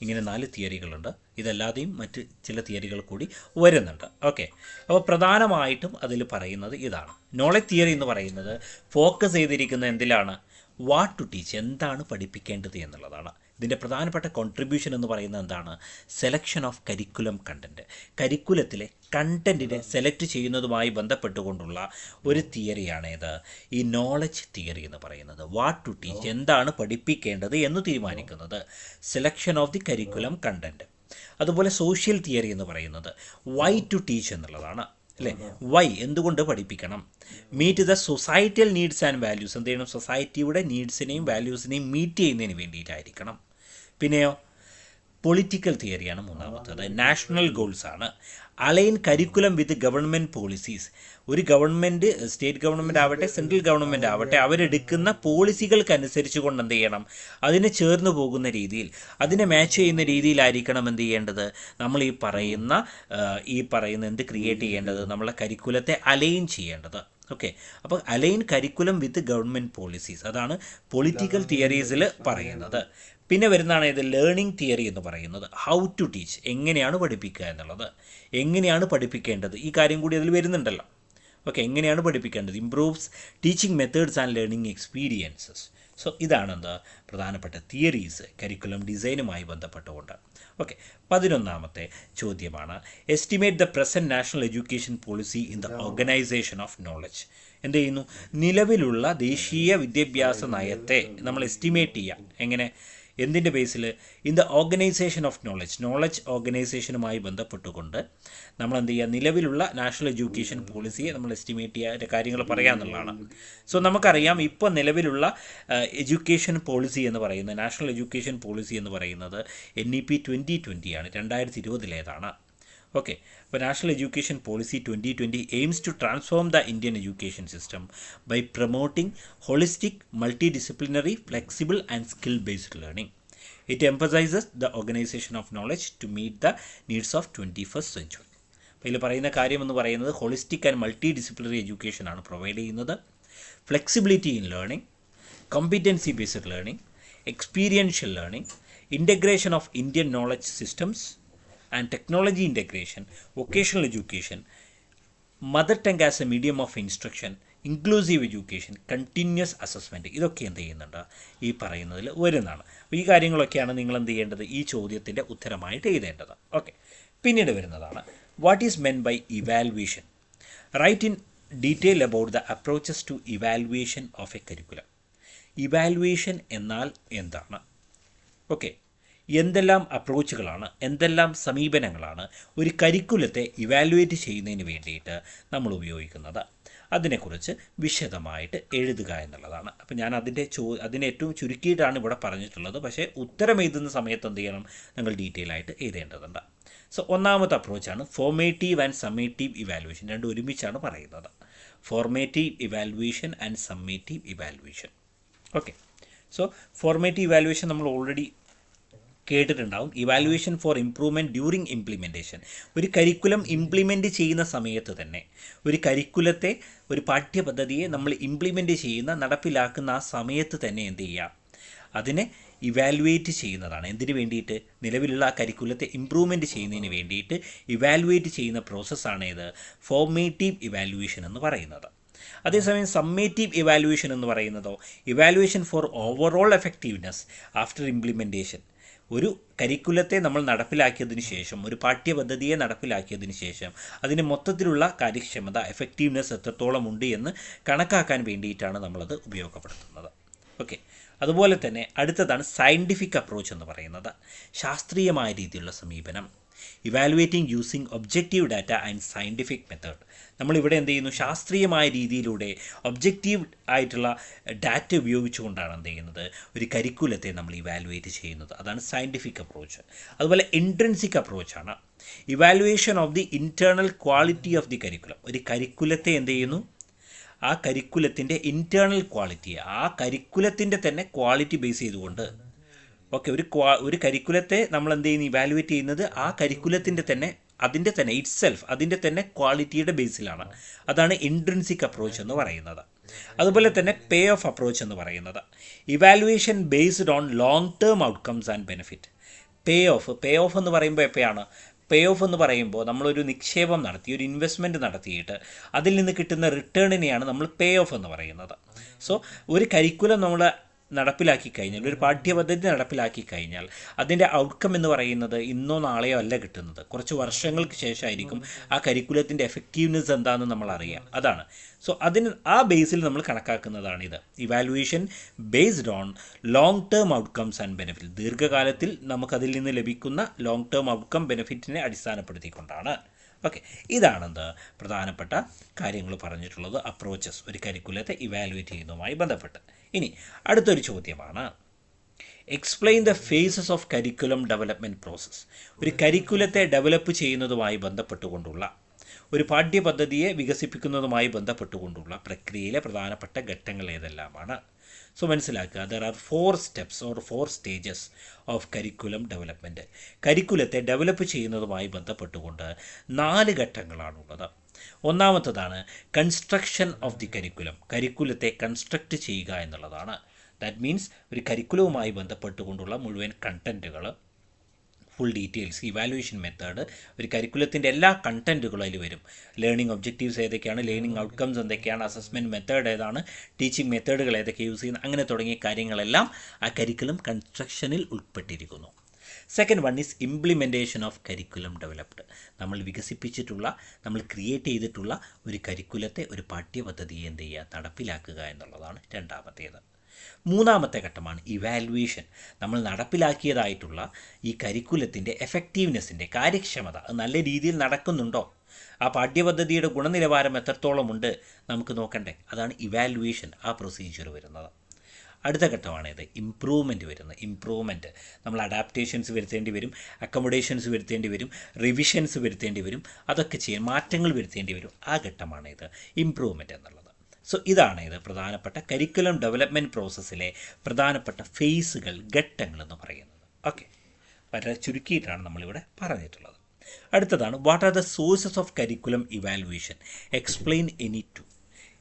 ഇങ്ങനെ 4 തിയറികളുണ്ട്. ഇതല്ലാതെയും മറ്റ് ചില തിയറികൾ കൂടി വരുന്നുണ്ട്. ഓക്കെ, അപ്പോൾ പ്രധാനമായിട്ടും അതിൽ പറയുന്നത് ഇതാണ്. നോളജ് തിയറി എന്ന് പറയുന്നത് ഫോക്കസ് ചെയ്തിരിക്കുന്ന എന്തിലാണ്, വാട്ട് ടു ടീച്ച്, എന്താണ് പഠിപ്പിക്കേണ്ടത് എന്നുള്ളതാണ്. ഇതിൻ്റെ പ്രധാനപ്പെട്ട കോൺട്രിബ്യൂഷൻ എന്ന് പറയുന്നത് എന്താണ്, സെലക്ഷൻ ഓഫ് കരിക്കുലം കണ്ടൻറ്റ്. കരിക്കുലത്തിലെ കണ്ടൻറ്റിനെ സെലക്ട് ചെയ്യുന്നതുമായി ബന്ധപ്പെട്ടുകൊണ്ടുള്ള ഒരു തിയറിയാണ് ഇത്, ഈ നോളജ് തിയറി എന്ന് പറയുന്നത്. വാട്ട് ടു ടീച്ച്, എന്താണ് പഠിപ്പിക്കേണ്ടത് എന്ന് തീരുമാനിക്കുന്നത്, selection of the curriculum content. അതുപോലെ സോഷ്യൽ തിയറി എന്ന് പറയുന്നത് വൈ ടു ടീച്ച് എന്നുള്ളതാണ്. അല്ലേ, വൈ, എന്തുകൊണ്ട് പഠിപ്പിക്കണം. Meet the societal needs and values, എന്ത് ചെയ്യണം, സൊസൈറ്റിയുടെ നീഡ്സിനെയും വാല്യൂസിനെയും മീറ്റ് ചെയ്യുന്നതിന് വേണ്ടിയിട്ടായിരിക്കണം. പിന്നെയോ പൊളിറ്റിക്കൽ തിയറിയാണ് മൂന്നാമത്തത്, നാഷണൽ ഗോൾസ് ആണ്. Align curriculum with government policies, ഒരു ഗവൺമെൻറ്, സ്റ്റേറ്റ് ഗവൺമെൻറ് ആവട്ടെ സെൻട്രൽ ഗവൺമെൻറ് ആവട്ടെ, അവരെടുക്കുന്ന പോളിസികൾക്കനുസരിച്ച് കൊണ്ട് എന്ത് ചെയ്യണം, അതിനെ ചേർന്ന് പോകുന്ന രീതിയിൽ, അതിനെ മാച്ച് ചെയ്യുന്ന രീതിയിലായിരിക്കണം എന്ത് ചെയ്യേണ്ടത്, നമ്മൾ ഈ പറയുന്ന എന്ത് ക്രിയേറ്റ് ചെയ്യേണ്ടത്, നമ്മളെ കരിക്കുലത്തെ അലൈൻ ചെയ്യേണ്ടത്. ഓക്കെ, അപ്പോൾ align curriculum with government policies, അതാണ് പൊളിറ്റിക്കൽ തിയറീസിൽ പറയുന്നത്. പിന്നെ വരുന്നതാണ് ഇത് ലേണിംഗ് തിയറി എന്ന് പറയുന്നത്, ഹൗ ടു ടീച്ച്, എങ്ങനെയാണ് പഠിപ്പിക്കുക എന്നുള്ളത്, എങ്ങനെയാണ് പഠിപ്പിക്കേണ്ടത്, ഈ കാര്യം കൂടി അതിൽ വരുന്നുണ്ടല്ലോ. ഓക്കെ, എങ്ങനെയാണ് പഠിപ്പിക്കേണ്ടത്, improves teaching methods and learning experiences. So ഇതാണെന്ത് പ്രധാനപ്പെട്ട തിയറീസ് കരിക്കുലം ഡിസൈനുമായി ബന്ധപ്പെട്ടുകൊണ്ട്. ഓക്കെ, 11ാമത്തെ ചോദ്യമാണ്, estimate the present national education policy in the organisation of knowledge. എന്ത് ചെയ്യുന്നു, നിലവിലുള്ള ദേശീയ വിദ്യാഭ്യാസ നയത്തെ നമ്മൾ എസ്റ്റിമേറ്റ് ചെയ്യുക. എങ്ങനെ, എന്തിൻ്റെ ബേസിൽ, in the organisation of knowledge ഓർഗനൈസേഷനുമായി ബന്ധപ്പെട്ടുകൊണ്ട് നമ്മൾ എന്ത് ചെയ്യുക, നിലവിലുള്ള നാഷണൽ എഡ്യൂക്കേഷൻ പോളിസിയെ നമ്മൾ എസ്റ്റിമേറ്റ് ചെയ്യുക, കാര്യങ്ങൾ പറയാമെന്നുള്ളതാണ്. സോ നമുക്കറിയാം, ഇപ്പോൾ നിലവിലുള്ള എഡ്യൂക്കേഷൻ പോളിസി എന്ന് പറയുന്നത്, നാഷണൽ എഡ്യൂക്കേഷൻ പോളിസി എന്ന് പറയുന്നത് NEP 2020 ആണ്, 2020 ഓക്കെ, അപ്പോൾ national education policy 2020 aims to transform the Indian education system by promoting holistic, multi disciplinary, flexible and skill based learning. It emphasises the organisation of knowledge to meet the needs of 21st century. അപ്പോൾ ഇതിൽ പറയുന്ന കാര്യം എന്ന് പറയുന്നത് holistic and multi disciplinary എഡ്യൂക്കേഷനാണ് provide ചെയ്യുന്നത്, flexibility in learning, competency based learning, experiential learning, integration of Indian knowledge systems and technology integration, vocational education, mother tongue as A medium of instruction, inclusive education, continuous assessment, ഇതൊക്കെ എന്ത് ചെയ്യുന്നുണ്ട് ഈ പറയുന്നതിൽ വരുന്നതാണ്. അപ്പോൾ ഈ കാര്യങ്ങളൊക്കെയാണ് നിങ്ങൾ എന്ത് ചെയ്യേണ്ടത് ഈ ചോദ്യത്തിൻ്റെ ഉത്തരമായിട്ട് എഴുതേണ്ടത്. ഓക്കെ, പിന്നീട് വരുന്നതാണ് what is meant by evaluation. Write in detail about the approaches to evaluation of a curriculum. Evaluation എന്നാൽ എന്താണ്? ഓക്കെ, എന്തെല്ലാം അപ്രോച്ചുകളാണ്, എന്തെല്ലാം സമീപനങ്ങളാണ് ഒരു കരിക്കുലത്തെ ഇവാലുവേറ്റ് ചെയ്യുന്നതിന് വേണ്ടിയിട്ട് നമ്മൾ ഉപയോഗിക്കുന്നത്, അതിനെക്കുറിച്ച് വിശദമായിട്ട് എഴുതുക എന്നുള്ളതാണ്. അപ്പോൾ ഞാൻ അതിനെ ഏറ്റവും ചുരുക്കിയിട്ടാണ് ഇവിടെ പറഞ്ഞിട്ടുള്ളത്. പക്ഷേ ഉത്തരം എഴുതുന്ന സമയത്ത് എന്ത് ചെയ്യണം, നിങ്ങൾ ഡീറ്റെയിൽ ആയിട്ട് എഴുതേണ്ടതുണ്ട്. സോ ഒന്നാമത്തെ അപ്രോച്ചാണ് ഫോർമേറ്റീവ് ആൻഡ് സമ്മേറ്റീവ് ഇവാലുവേഷൻ. രണ്ടും ഒരുമിച്ചാണ് പറയുന്നത്. Formative evaluation and summative evaluation. Okay, so formative evaluation നമ്മൾ ഓൾറെഡി കേട്ടിട്ടുണ്ടാവും. Evaluation four improvement during implementation. ഒരു കരിക്കുലം ഇംപ്ലിമെൻറ്റ് ചെയ്യുന്ന സമയത്ത് തന്നെ, ഒരു കരിക്കുലത്തെ, ഒരു പാഠ്യപദ്ധതിയെ നമ്മൾ ഇംപ്ലിമെൻറ്റ് ചെയ്യുന്ന, നടപ്പിലാക്കുന്ന ആ സമയത്ത് തന്നെ എന്ത് ചെയ്യുക, അതിനെ ഇവാലുവേറ്റ് ചെയ്യുന്നതാണ്. എന്തിനു വേണ്ടിയിട്ട്? നിലവിലുള്ള ആ കരിക്കുലത്തെ ഇംപ്രൂവ്മെൻറ്റ് ചെയ്യുന്നതിന് വേണ്ടിയിട്ട് ഇവാലുവേറ്റ് ചെയ്യുന്ന പ്രോസസ്സാണ് ഇത് ഫോർമേറ്റീവ് ഇവാലുവേഷൻ എന്ന് പറയുന്നത്. അതേസമയം സമ്മേറ്റീവ് ഇവാലുവേഷൻ എന്ന് പറയുന്നതോ evaluation for overall effectiveness after implementation. ഒരു കരിക്കുലത്തെ നമ്മൾ നടപ്പിലാക്കിയതിന് ശേഷം, ഒരു പാഠ്യപദ്ധതിയെ നടപ്പിലാക്കിയതിന് ശേഷം അതിന് മൊത്തത്തിലുള്ള കാര്യക്ഷമത, എഫക്റ്റീവ്നെസ് എത്രത്തോളം ഉണ്ട് എന്ന് കണക്കാക്കാൻ വേണ്ടിയിട്ടാണ് നമ്മളത് ഉപയോഗപ്പെടുത്തുന്നത്. ഓക്കെ, അതുപോലെ തന്നെ അടുത്തതാണ് സയൻറ്റിഫിക് അപ്രോച്ച് എന്ന് പറയുന്നത്. ശാസ്ത്രീയമായ രീതിയിലുള്ള സമീപനം. Evaluating using objective data and scientific method. നമ്മളിവിടെ എന്ത് ചെയ്യുന്നു, ശാസ്ത്രീയമായ രീതിയിലൂടെ ഒബ്ജക്റ്റീവ് ആയിട്ടുള്ള ഡാറ്റ ഉപയോഗിച്ചുകൊണ്ടാണ് എന്ത് ചെയ്യുന്നത്, ഒരു കരിക്കുലത്തെ നമ്മൾ ഇവാലുവേറ്റ് ചെയ്യുന്നത്. അതാണ് സയൻറ്റിഫിക് അപ്രോച്ച്. അതുപോലെ ഇൻട്രിൻസിക് അപ്രോച്ചാണ് evaluation of the internal quality of the curriculum. ഒരു കരിക്കുലത്തെ എന്ത് ചെയ്യുന്നു, ആ കരിക്കുലത്തിൻ്റെ ഇൻറ്റേർണൽ ക്വാളിറ്റി, ആ കരിക്കുലത്തിൻ്റെ തന്നെ ക്വാളിറ്റി ബേസ് ചെയ്തുകൊണ്ട്. ഓക്കെ, ഒരു കരിക്കുലത്തെ നമ്മൾ എന്ത് ചെയ്യുന്നു, ഇവാലുവേറ്റ് ചെയ്യുന്നത് ആ കരിക്കുലത്തിൻ്റെ തന്നെ, അതിൻ്റെ തന്നെ ഇറ്റ്സെൽഫ്, അതിൻ്റെ തന്നെ ക്വാളിറ്റിയുടെ ബേസിലാണ്. അതാണ് ഇൻട്രിൻസിക് അപ്രോച്ച് എന്ന് പറയുന്നത്. അതുപോലെ തന്നെ പേ ഓഫ് അപ്രോച്ച് എന്ന് പറയുന്നത് evaluation based on long term outcomes and benefit. Pay of എന്ന് പറയുമ്പോൾ എപ്പോഴാണ്? പേ ഓഫ് എന്ന് പറയുമ്പോൾ നമ്മളൊരു നിക്ഷേപം നടത്തി, ഒരു ഇൻവെസ്റ്റ്മെൻറ്റ് നടത്തിയിട്ട് അതിൽ നിന്ന് കിട്ടുന്ന റിട്ടേണിനെയാണ് നമ്മൾ പേ ഓഫ് എന്ന് പറയുന്നത്. സോ ഒരു കരിക്കുലം നമ്മൾ നടപ്പിലാക്കി കഴിഞ്ഞാൽ, ഒരു പാഠ്യപദ്ധതി നടപ്പിലാക്കി കഴിഞ്ഞാൽ അതിൻ്റെ ഔട്ട്കം എന്ന് പറയുന്നത് ഇന്നോ നാളെയോ അല്ല കിട്ടുന്നത്. കുറച്ച് വർഷങ്ങൾക്ക് ശേഷമായിരിക്കും ആ കരിക്കുലത്തിൻ്റെ എഫക്റ്റീവ്നെസ് എന്താണെന്ന് നമ്മൾ അറിയാം. അതാണ്. സോ ആ ബേസിൽ നമ്മൾ കണക്കാക്കുന്നതാണിത്. Evaluation based on long term outcomes and benefit. ദീർഘകാലത്തിൽ നമുക്കതിൽ നിന്ന് ലഭിക്കുന്ന ലോങ് ടേം ഔട്ട്കം ബെനിഫിറ്റിനെ അടിസ്ഥാനപ്പെടുത്തിക്കൊണ്ടാണ്. ഓക്കെ, ഇതാണെന്ത് പ്രധാനപ്പെട്ട കാര്യങ്ങൾ പറഞ്ഞിട്ടുള്ളത് അപ്രോച്ചസ് ഒരു കരിക്കുലത്തെ ഇവാലുവേറ്റ് ചെയ്യുന്നതുമായി ബന്ധപ്പെട്ട്. ഇനി അടുത്തൊരു ചോദ്യമാണ് explain the phases of curriculum development process. ഒരു കരിക്കുലത്തെ ഡെവലപ്പ് ചെയ്യുന്നതുമായി ബന്ധപ്പെട്ടുകൊണ്ടുള്ള, ഒരു പാഠ്യപദ്ധതിയെ വികസിപ്പിക്കുന്നതുമായി ബന്ധപ്പെട്ടുകൊണ്ടുള്ള പ്രക്രിയയിലെ പ്രധാനപ്പെട്ട ഘട്ടങ്ങൾ ഏതെല്ലാമാണ്? സോ മനസ്സിലാക്കുക, there are 4 steps or 4 stages of curriculum development. കരിക്കുലത്തെ ഡെവലപ്പ് ചെയ്യുന്നതുമായി ബന്ധപ്പെട്ടുകൊണ്ട് 4 ഘട്ടങ്ങളാണുള്ളത്. ഒന്നാമത്തതാണ് കൺസ്ട്രക്ഷൻ ഓഫ് ദി കരിക്കുലം. കരിക്കുലത്തെ കൺസ്ട്രക്റ്റ് ചെയ്യുക എന്നുള്ളതാണ്. ദാറ്റ് മീൻസ് ഒരു കരിക്കുലവുമായി ബന്ധപ്പെട്ടുകൊണ്ടുള്ള മുഴുവൻ കണ്ടൻറ്റുകൾ, ഫുൾ ഡീറ്റെയിൽസ്, ഇവാലുവേഷൻ മെത്തേഡ്, ഒരു കരിക്കുലത്തിൻ്റെ എല്ലാ കണ്ടൻറ്റുകളും അതിൽ വരും. ലേണിംഗ് ഒബ്ജക്റ്റീവ്സ് ഏതൊക്കെയാണ്, ലേണിംഗ് ഔട്ട്കംസ് എന്തൊക്കെയാണ്, അസസ്മെൻറ്റ് മെത്തേഡ് ഏതാണ്, ടീച്ചിങ് മെത്തേഡുകൾ ഏതൊക്കെ യൂസ് ചെയ്യുന്നത്, അങ്ങനെ തുടങ്ങിയ കാര്യങ്ങളെല്ലാം ആ കരിക്കുലം കൺസ്ട്രക്ഷനിൽ ഉൾപ്പെട്ടിരിക്കുന്നു. Second one is implementation of curriculum developed. നമ്മൾ വികസിപ്പിച്ചിട്ടുള്ള, നമ്മൾ ക്രിയേറ്റ് ചെയ്തിട്ടുള്ള ഒരു കരിക്കുലത്തെ, ഒരു പാഠ്യപദ്ധതിയെ എന്ത് ചെയ്യുക, നടപ്പിലാക്കുക എന്നുള്ളതാണ് രണ്ടാമത്തേത്. മൂന്നാമത്തെ ഘട്ടമാണ് ഇവാലുവേഷൻ. നമ്മൾ നടപ്പിലാക്കിയതായിട്ടുള്ള ഈ കരിക്കുലത്തിൻ്റെ എഫക്റ്റീവ്നെസ്സിൻ്റെ കാര്യക്ഷമത, അത് നല്ല രീതിയിൽ നടക്കുന്നുണ്ടോ, ആ പാഠ്യപദ്ധതിയുടെ ഗുണനിലവാരം എത്രത്തോളമുണ്ട് നമുക്ക് നോക്കണ്ടേ. അതാണ് ഇവാലുവേഷൻ, ആ പ്രൊസീജിയർ വരുന്നത്. അടുത്ത ഘട്ടമാണിത് ഇംപ്രൂവ്മെൻറ്റ് വരുന്നത്. ഇംപ്രൂവ്മെൻറ്റ് നമ്മൾ അഡാപ്റ്റേഷൻസ് വരുത്തേണ്ടി വരും, അക്കോമഡേഷൻസ് വരുത്തേണ്ടി വരും, റിവിഷൻസ് വരുത്തേണ്ടി വരും, അതൊക്കെ ചെയ്യാൻ മാറ്റങ്ങൾ വരുത്തേണ്ടി വരും. ആ ഘട്ടമാണിത് ഇംപ്രൂവ്മെൻറ്റ് എന്നുള്ളത്. സോ ഇതാണ് ഇത് പ്രധാനപ്പെട്ട കരിക്കുലം ഡെവലപ്മെൻറ്റ് പ്രോസസ്സിലെ പ്രധാനപ്പെട്ട ഫേസുകൾ, ഘട്ടങ്ങളെന്ന് പറയുന്നത്. ഓക്കെ, വളരെ ചുരുക്കിയിട്ടാണ് നമ്മളിവിടെ പറഞ്ഞിട്ടുള്ളത്. അടുത്തതാണ് what are the sources of curriculum evaluation, explain any two.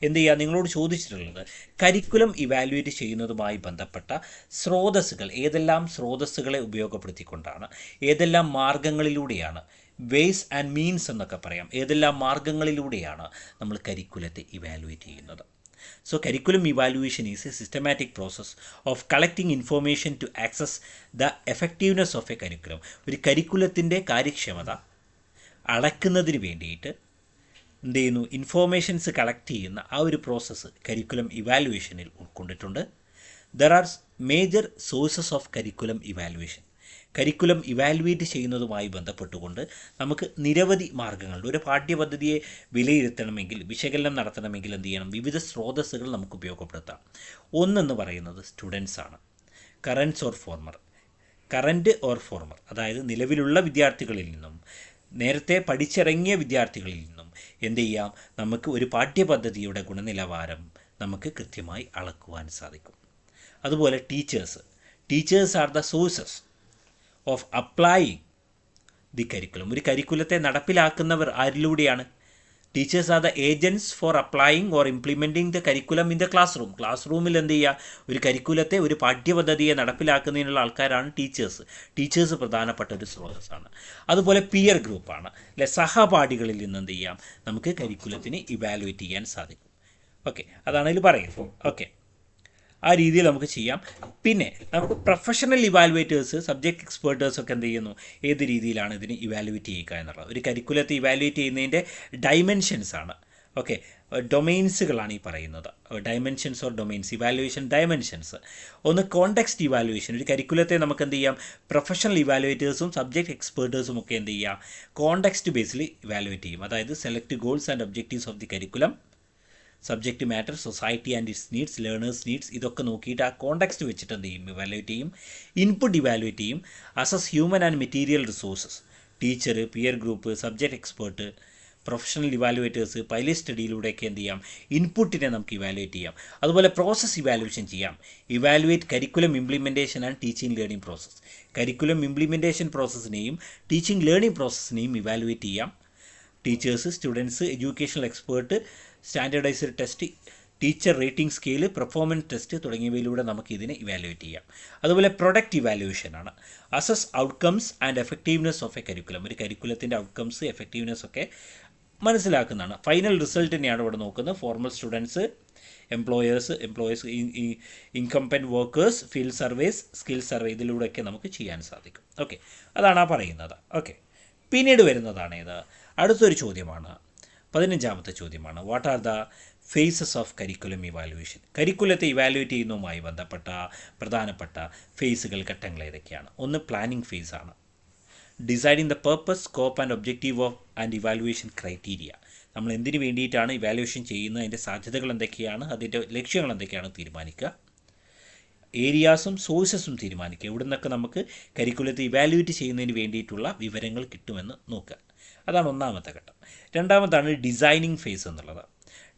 എന്ത് ചെയ്യുക, നിങ്ങളോട് ചോദിച്ചിട്ടുള്ളത് കരിക്കുലം ഇവാലുവേറ്റ് ചെയ്യുന്നതുമായി ബന്ധപ്പെട്ട സ്രോതസ്സുകൾ, ഏതെല്ലാം സ്രോതസ്സുകളെ ഉപയോഗപ്പെടുത്തിക്കൊണ്ടാണ്, ഏതെല്ലാം മാർഗങ്ങളിലൂടെയാണ്, വേസ് ആൻഡ് മീൻസ് എന്നൊക്കെ പറയാം, ഏതെല്ലാം മാർഗങ്ങളിലൂടെയാണ് നമ്മൾ കരിക്കുലത്തെ ഇവാലുവേറ്റ് ചെയ്യുന്നത്. So curriculum evaluation is a systematic process of collecting information to access the effectiveness of a curriculum. ഒരു കരിക്കുലത്തിൻ്റെ കാര്യക്ഷമത അളക്കുന്നതിന് വേണ്ടിയിട്ട് എന്ത് ചെയ്യുന്നു, ഇൻഫോർമേഷൻസ് കളക്ട് ചെയ്യുന്ന ആ ഒരു പ്രോസസ്സ് കരിക്കുലം ഇവാലുവേഷനിൽ ഉൾക്കൊണ്ടിട്ടുണ്ട്. There are major sources of curriculum evaluation. Curriculum evaluate ചെയ്യുന്നതുമായി ബന്ധപ്പെട്ടുകൊണ്ട് നമുക്ക് നിരവധി മാർഗ്ഗങ്ങളുണ്ട്. ഒരു പാഠ്യപദ്ധതിയെ വിലയിരുത്തണമെങ്കിൽ, വിശകലനം നടത്തണമെങ്കിൽ എന്ത് ചെയ്യണം, വിവിധ സ്രോതസ്സുകൾ നമുക്ക് ഉപയോഗപ്പെടുത്താം. ഒന്നെന്ന് പറയുന്നത് സ്റ്റുഡൻസാണ്. Currents or former, current or former, അതായത് നിലവിലുള്ള വിദ്യാർത്ഥികളിൽ നിന്നും, നേരത്തെ പഠിച്ചിറങ്ങിയ വിദ്യാർത്ഥികളിൽ നിന്നും എന്ത് ചെയ്യാം, നമുക്ക് ഒരു പാഠ്യപദ്ധതിയുടെ ഗുണനിലവാരം നമുക്ക് കൃത്യമായി അളക്കുവാൻ സാധിക്കും. അതുപോലെ teachers are the sources of applying the curriculum. ഒരു കരിക്കുലത്തെ നടപ്പിലാക്കുന്നവർ ആരിലൂടെയാണ്? Teachers are the agents for applying or implementing the curriculum in the classroom. Class റൂമിൽ എന്ത് ചെയ്യുക, ഒരു കരിക്കുലത്തെ, ഒരു പാഠ്യപദ്ധതിയെ നടപ്പിലാക്കുന്നതിനുള്ള ആൾക്കാരാണ് ടീച്ചേഴ്സ് പ്രധാനപ്പെട്ട ഒരു സ്രോതസ്സാണ്. അതുപോലെ പിയർ ഗ്രൂപ്പാണ്, അല്ലെ, സഹപാഠികളിൽ നിന്ന് എന്ത് ചെയ്യാം, നമുക്ക് കരിക്കുലത്തിനെ ഇവാലുവേറ്റ് ചെയ്യാൻ സാധിക്കും. ഓക്കെ, അതാണ് ഇതിൽ പറയുന്നത്. ഓക്കെ, ആ രീതിയിൽ നമുക്ക് ചെയ്യാം. പിന്നെ നമുക്ക് പ്രൊഫഷണൽ ഇവാലുവേറ്റേഴ്സ്, സബ്ജക്റ്റ് എക്സ്പേർട്ടേഴ്സൊക്കെ എന്ത് ചെയ്യുന്നു, ഏത് രീതിയിലാണ് ഇതിനെ ഇവാലുവേറ്റ് ചെയ്യുക എന്നുള്ളത്. ഒരു കരിക്കുലത്തെ ഇവാലുവേറ്റ് ചെയ്യുന്നതിൻ്റെ ഡൈമെൻഷൻസ് ആണ്. ഓക്കെ, ഡൊമെയിൻസുകളാണ് ഈ പറയുന്നത്. Dimensions or domains, evaluation dimensions. ഒന്ന് കോണ്ടെക്സ്റ്റ് ഇവാലുവേഷൻ. ഒരു കരിക്കുലത്തെ നമുക്ക് എന്ത് ചെയ്യാം, പ്രൊഫഷണൽ ഇവാലുവേറ്റേഴ്സും സബ്ജക്റ്റ് എക്സ്പേർട്ടേഴ്സും ഒക്കെ എന്ത് ചെയ്യുക, കോണ്ടെക്സ്റ്റ് ബേസിൽ ഇവാലുവേറ്റ് ചെയ്യും. അതായത് select goals and objectives of the curriculum, subject matter, society and its needs, learners needs, ഇതൊക്കെ നോക്കിയിട്ട് ആ കോണ്ടെക്സ്റ്റ് വെച്ചിട്ട് എന്ത് ചെയ്യും, ഇവാലുവേറ്റ് ചെയ്യും. ഇൻപുട്ട് ഇവാലുവേറ്റ് ചെയ്യും. Assess human and material resources, teacher, peer group, subject expert, professional evaluators, pilot സ്റ്റഡിയിലൂടെയൊക്കെ എന്ത് ചെയ്യാം, ഇൻപുട്ടിനെ നമുക്ക് ഇവാലുവേറ്റ് ചെയ്യാം. അതുപോലെ പ്രോസസ് ഇവാലുവേഷൻ ചെയ്യാം. Evaluate curriculum implementation and teaching learning process. Curriculum implementation പ്രോസസ്സിനെയും ടീച്ചിങ് ലേണിംഗ് പ്രോസസ്സിനെയും ഇവാലുവേറ്റ് ചെയ്യാം. Teachers, students, educational expert, standardised test, teacher rating scale, performance test തുടങ്ങിയവയിലൂടെ നമുക്ക് ഇതിനെ ഇവാലുവേറ്റ് ചെയ്യാം. അതുപോലെ പ്രൊഡക്റ്റ് ഇവാലുവേഷനാണ്. Assess outcomes and effectiveness of a curriculum. ഒരു കരിക്കുലത്തിൻ്റെ ഔട്ട്കംസ്, എഫക്റ്റീവ്നെസ് ഒക്കെ മനസ്സിലാക്കുന്നതാണ്. ഫൈനൽ റിസൾട്ടിനെയാണ് ഇവിടെ നോക്കുന്നത്. Formal students, employers, incumbent workers, field surveys, skill survey, ഇതിലൂടെയൊക്കെ നമുക്ക് ചെയ്യാൻ സാധിക്കും. ഓക്കെ, അതാണ് ആ പറയുന്നത്. ഓക്കെ, പിന്നീട് വരുന്നതാണ് ഇത്. അടുത്തൊരു ചോദ്യമാണ്, 15ാമത്തെ ചോദ്യമാണ്. What are the phases of curriculum evaluation. കരിക്കുലത്തെ ഇവാലുവേറ്റ് ചെയ്യുന്നതുമായി ബന്ധപ്പെട്ട പ്രധാനപ്പെട്ട ഫേസുകൾ, ഘട്ടങ്ങൾ ഏതൊക്കെയാണ്? ഒന്ന് പ്ലാനിംഗ് ഫേസാണ്. Deciding the purpose, scope and objective of and evaluation criteria. നമ്മൾ എന്തിനു വേണ്ടിയിട്ടാണ് ഇവാലുവേഷൻ ചെയ്യുന്നത്, അതിൻ്റെ സാധ്യതകൾ എന്തൊക്കെയാണ്, അതിൻ്റെ ലക്ഷ്യങ്ങൾ എന്തൊക്കെയാണ് തീരുമാനിക്കുക. ഏരിയാസും സോഴ്സസും തീരുമാനിക്കുക. ഇവിടെ നിന്നൊക്കെ നമുക്ക് കരിക്കുലത്തെ ഇവാലുവേറ്റ് ചെയ്യുന്നതിന് വേണ്ടിയിട്ടുള്ള വിവരങ്ങൾ കിട്ടുമെന്ന് നോക്കുക. അതാണ് ഒന്നാമത്തെ ഘട്ടം. രണ്ടാമതാണ് ഡിസൈനിങ് ഫേസ് എന്നുള്ളത്.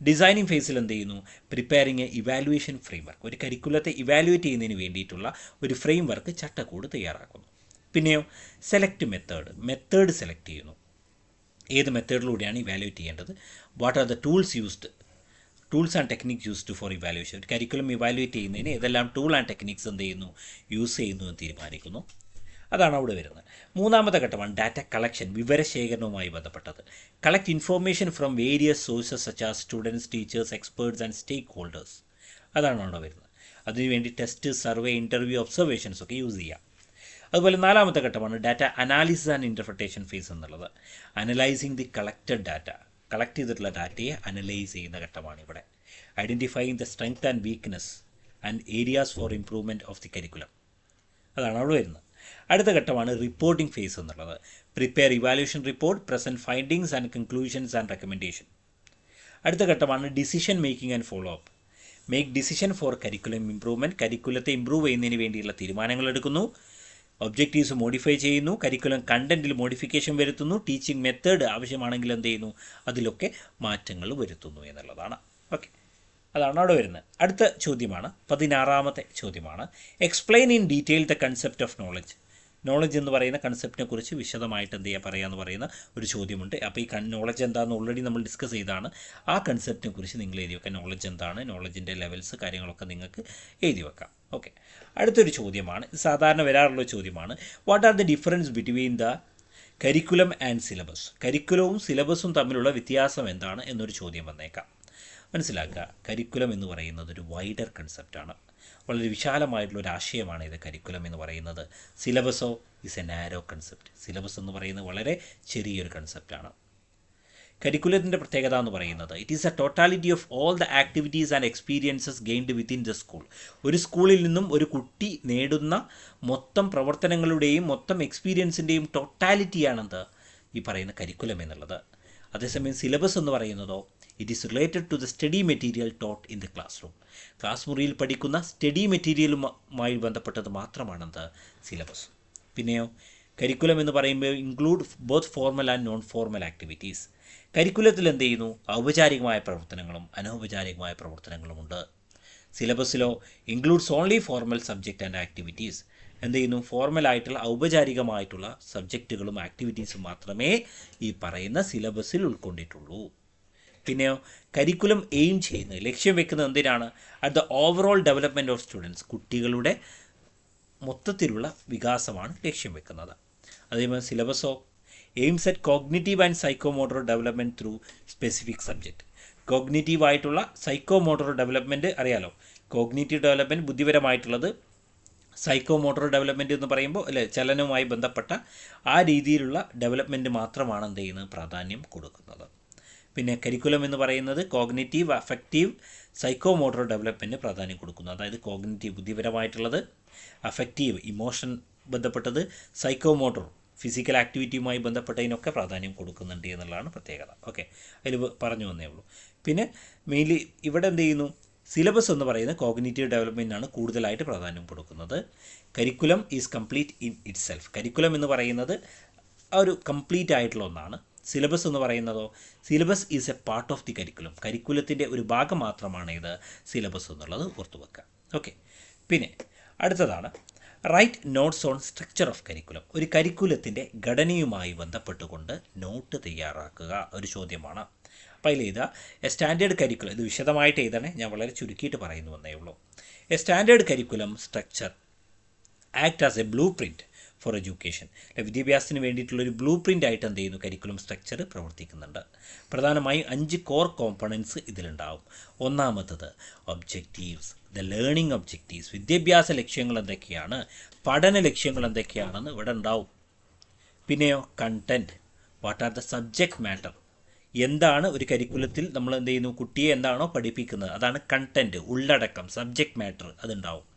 ഡിസൈനിങ് ഫേസിൽ എന്ത് ചെയ്യുന്നു, പ്രിപ്പയറിങ് എ ഇവാലുവേഷൻ ഫ്രെയിംവർക്ക്. ഒരു കരിക്കുലത്തെ ഇവാലുവേറ്റ് ചെയ്യുന്നതിന് വേണ്ടിയിട്ടുള്ള ഒരു ഫ്രെയിംവർക്ക്, ചട്ടക്കൂട് തയ്യാറാക്കുന്നു. പിന്നെയോ സെലക്ട് മെത്തേഡ് സെലക്ട് ചെയ്യുന്നു. ഏത് മെത്തേഡിലൂടെയാണ് ഇവാലുവേറ്റ് ചെയ്യേണ്ടത്. What are the tools and techniques used for evaluation. ഒരു കരിക്കുലം ഇവാലുവേറ്റ് ചെയ്യുന്നതിന് ഏതെല്ലാം ടൂൾ ആൻഡ് ടെക്നിക്സ് എന്ത് ചെയ്യുന്നു, യൂസ് ചെയ്യുന്നു എന്ന് തീരുമാനിക്കുന്നു. അതാണ് അവിടെ വരുന്നത്. മൂന്നാമത്തെ ഘട്ടമാണ് ഡാറ്റ കളക്ഷൻ, വിവരശേഖരണവുമായി ബന്ധപ്പെട്ടത്. Collect information from various sources such as students, teachers, experts and stakeholders. അതാണ് അവിടെ വരുന്നത്. അതിനുവേണ്ടി ടെസ്റ്റ്, സർവേ, ഇൻ്റർവ്യൂ, ഒബ്സർവേഷൻസ് ഒക്കെ യൂസ് ചെയ്യാം. അതുപോലെ നാലാമത്തെ ഘട്ടമാണ് data analysis and interpretation phase എന്നുള്ളത്. Analysing the collected data, collect ചെയ്തിട്ടുള്ള ഡാറ്റയെ അനലൈസ് ചെയ്യുന്ന ഘട്ടമാണ് ഇവിടെ. Identifying the strength and weakness and areas for improvement of the curriculum. അതാണ് അവിടെ വരുന്നത്. അടുത്ത ഘട്ടമാണ് റിപ്പോർട്ടിംഗ് ഫേസ് എന്നുള്ളത്. Prepare evaluation report, present findings and conclusions and recommendation. അടുത്ത ഘട്ടമാണ് decision making and follow up. Make decision for curriculum improvement. കരിക്കുലത്തെ improve ചെയ്യുന്നതിന് വേണ്ടിയുള്ള തീരുമാനങ്ങൾ എടുക്കുന്നു. ഒബ്ജക്റ്റീവ്സ് മോഡിഫൈ ചെയ്യുന്നു. കരിക്കുലം കണ്ടൻറ്റിൽ മോഡിഫിക്കേഷൻ വരുത്തുന്നു. ടീച്ചിങ് മെത്തേഡ് ആവശ്യമാണെങ്കിൽ എന്ത് ചെയ്യുന്നു, അതിലൊക്കെ മാറ്റങ്ങൾ വരുത്തുന്നു എന്നുള്ളതാണ്. ഓക്കെ, അതാണ് അവിടെ വരുന്നത്. അടുത്ത ചോദ്യമാണ് 16ാമത്തെ ചോദ്യമാണ്. Explain in detail the concept of knowledge. Knowledge എന്ന് പറയുന്ന കൺസെപ്റ്റിനെ കുറിച്ച് വിശദമായിട്ട് എന്ത് ചെയ്യുക പറയാമെന്ന് പറയുന്ന ഒരു ചോദ്യമുണ്ട്. അപ്പോൾ ഈ നോളജ് എന്താണെന്ന് ഓൾറെഡി നമ്മൾ ഡിസ്കസ് ചെയ്താണ്. ആ കൺസെപ്റ്റിനെ കുറിച്ച് നിങ്ങൾ എഴുതി വെക്കാം. നോളജ് എന്താണ്, നോളജിൻ്റെ ലെവൽസ്, കാര്യങ്ങളൊക്കെ നിങ്ങൾക്ക് എഴുതി വെക്കാം. ഓക്കെ, അടുത്തൊരു ചോദ്യമാണ്, സാധാരണ വരാറുള്ള ചോദ്യമാണ്, what are the difference between the curriculum and syllabus? കരിക്കുലവും സിലബസും തമ്മിലുള്ള വ്യത്യാസം എന്താണ് എന്നൊരു ചോദ്യം വന്നേക്കാം. മനസ്സിലാക്കുക, കരിക്കുലം എന്ന് പറയുന്നത് ഒരു വൈഡർ കൺസെപ്റ്റാണ്, വളരെ വിശാലമായിട്ടുള്ള ഒരു ആശയമാണ് ഇത് കരിക്കുലം എന്ന് പറയുന്നത്. സിലബസോ is a narrow concept. Syllabus എന്ന് പറയുന്നത് വളരെ ചെറിയൊരു കൺസെപ്റ്റാണ്. കരിക്കുലത്തിൻ്റെ പ്രത്യേകത എന്ന് പറയുന്നത് it is a totality of all the activities and experiences gained within the school. ഒരു സ്കൂളിൽ നിന്നും ഒരു കുട്ടി നേടുന്ന മൊത്തം പ്രവർത്തനങ്ങളുടെയും മൊത്തം എക്സ്പീരിയൻസിൻ്റെയും ടോട്ടാലിറ്റിയാണെന്ത് ഈ പറയുന്ന കരിക്കുലം എന്നുള്ളത്. അതേസമയം സിലബസ് എന്ന് പറയുന്നതോ it is related to the study material taught in the classroom. Class മുറിയിൽ പഠിക്കുന്ന സ്റ്റഡി മെറ്റീരിയലുമായി ബന്ധപ്പെട്ടത് മാത്രമാണെന്ത് സിലബസ്. പിന്നെയോ കരിക്കുലം എന്ന് പറയുമ്പോൾ include both formal and non formal activities. കരിക്കുലത്തിൽ എന്ത് ചെയ്യുന്നു, ഔപചാരികമായ പ്രവർത്തനങ്ങളും അനൗപചാരികമായ പ്രവർത്തനങ്ങളുമുണ്ട്. സിലബസിലോ includes only formal subject and activities. എന്ത് ചെയ്യുന്നു, ഫോർമലായിട്ടുള്ള ഔപചാരികമായിട്ടുള്ള സബ്ജക്റ്റുകളും ആക്ടിവിറ്റീസും മാത്രമേ ഈ പറയുന്ന സിലബസിൽ ഉൾക്കൊണ്ടിട്ടുള്ളൂ. പിന്നെയോ കരിക്കുലം എയിം ചെയ്യുന്നത്, ലക്ഷ്യം വെക്കുന്നത് എന്തിനാണ്, at the overall development of students, കുട്ടികളുടെ മൊത്തത്തിലുള്ള വികാസമാണ് ലക്ഷ്യം വെക്കുന്നത്. അതേപോലെ സിലബസോ aims at cognitive and psychomotor development through specific subject. കോഗ്നിറ്റീവായിട്ടുള്ള സൈക്കോമോട്ടോർ ഡെവലപ്മെൻറ്റ് അറിയാലോ, കോഗ്നിറ്റീവ് ഡെവലപ്മെൻറ്റ് ബുദ്ധിപരമായിട്ടുള്ളത്, സൈക്കോമോട്ടോർ ഡെവലപ്മെൻറ്റ് എന്ന് പറയുമ്പോൾ അല്ലേ ചലനവുമായി ബന്ധപ്പെട്ട ആ രീതിയിലുള്ള ഡെവലപ്മെൻറ്റ് മാത്രമാണ് എന്ത് ചെയ്യുന്നത് പ്രാധാന്യം കൊടുക്കുന്നത്. പിന്നെ കരിക്കുലം എന്ന് പറയുന്നത് കോഗ്നിറ്റീവ്, അഫക്റ്റീവ്, സൈക്കോമോട്ടോർ ഡെവലപ്മെൻറ്റ് പ്രാധാന്യം കൊടുക്കുന്നു. അതായത് കോഗ്നിറ്റീവ് ബുദ്ധിപരമായിട്ടുള്ളത്, അഫക്റ്റീവ് ഇമോഷൻ ബന്ധപ്പെട്ടത്, സൈക്കോമോട്ടോർ ഫിസിക്കൽ ആക്ടിവിറ്റിയുമായി ബന്ധപ്പെട്ടതിനൊക്കെ പ്രാധാന്യം കൊടുക്കുന്നുണ്ട് എന്നുള്ളതാണ് പ്രത്യേകത. ഓക്കെ, അതിൽ പറഞ്ഞു വന്നേ ഉള്ളൂ. പിന്നെ മെയിൻലി ഇവിടെ എന്ത് ചെയ്യുന്നു, സിലബസ് എന്ന് പറയുന്നത് കോഗ്നിറ്റീവ് ഡെവലപ്മെൻറ്റിനാണ് കൂടുതലായിട്ട് പ്രാധാന്യം കൊടുക്കുന്നത്. Curriculum is complete in it self. Curriculum എന്ന് പറയുന്നത് ആ ഒരു കംപ്ലീറ്റ് ആയിട്ടുള്ള ഒന്നാണ്. സിലബസ് എന്ന് പറയുന്നതോ syllabus is a part of the curriculum. കരിക്കുലത്തിൻ്റെ ഒരു ഭാഗം മാത്രമാണ് ഇത് സിലബസ് എന്നുള്ളത് ഓർത്തു വെക്കുക. ഓക്കെ, പിന്നെ അടുത്തതാണ് write notes on structure of curriculum. ഒരു കരിക്കുലത്തിൻ്റെ ഘടനയുമായി ബന്ധപ്പെട്ടുകൊണ്ട് നോട്ട് തയ്യാറാക്കുക ഒരു ചോദ്യമാണ്. അപ്പോൾ അതിൽ എഴുതുക എ സ്റ്റാൻഡേർഡ് കരിക്കുലം. ഇത് വിശദമായിട്ട് എഴുതണേ, ഞാൻ വളരെ ചുരുക്കിയിട്ട് പറയുന്നു വന്നേ ഉള്ളൂ. A standard curriculum structure act as A blue print for education. വിദ്യാഭ്യാസത്തിന് വേണ്ടിയിട്ടുള്ളൊരു ബ്ലൂ പ്രിൻ്റ് ആയിട്ട് എന്ത് ചെയ്യുന്നു കരിക്കുലം സ്ട്രക്ചർ പ്രവർത്തിക്കുന്നുണ്ട്. പ്രധാനമായും 5 കോർ കോമ്പണൻസ് ഇതിലുണ്ടാവും. ഒന്നാമത്തത് ഒബ്ജക്റ്റീവ്സ്, ദ ലേണിംഗ് ഒബ്ജക്റ്റീവ്സ്, വിദ്യാഭ്യാസ ലക്ഷ്യങ്ങൾ എന്തൊക്കെയാണ്, പഠന ലക്ഷ്യങ്ങൾ എന്തൊക്കെയാണെന്ന് ഇവിടെ ഉണ്ടാവും. പിന്നെയോ content, what are the subject matter, എന്താണ് ഒരു കരിക്കുലത്തിൽ നമ്മൾ എന്ത് ചെയ്യുന്നു കുട്ടിയെ എന്താണോ പഠിപ്പിക്കുന്നത് അതാണ് കണ്ടൻറ്റ്, ഉള്ളടക്കം, സബ്ജക്റ്റ് മാറ്റർ അതുണ്ടാവും.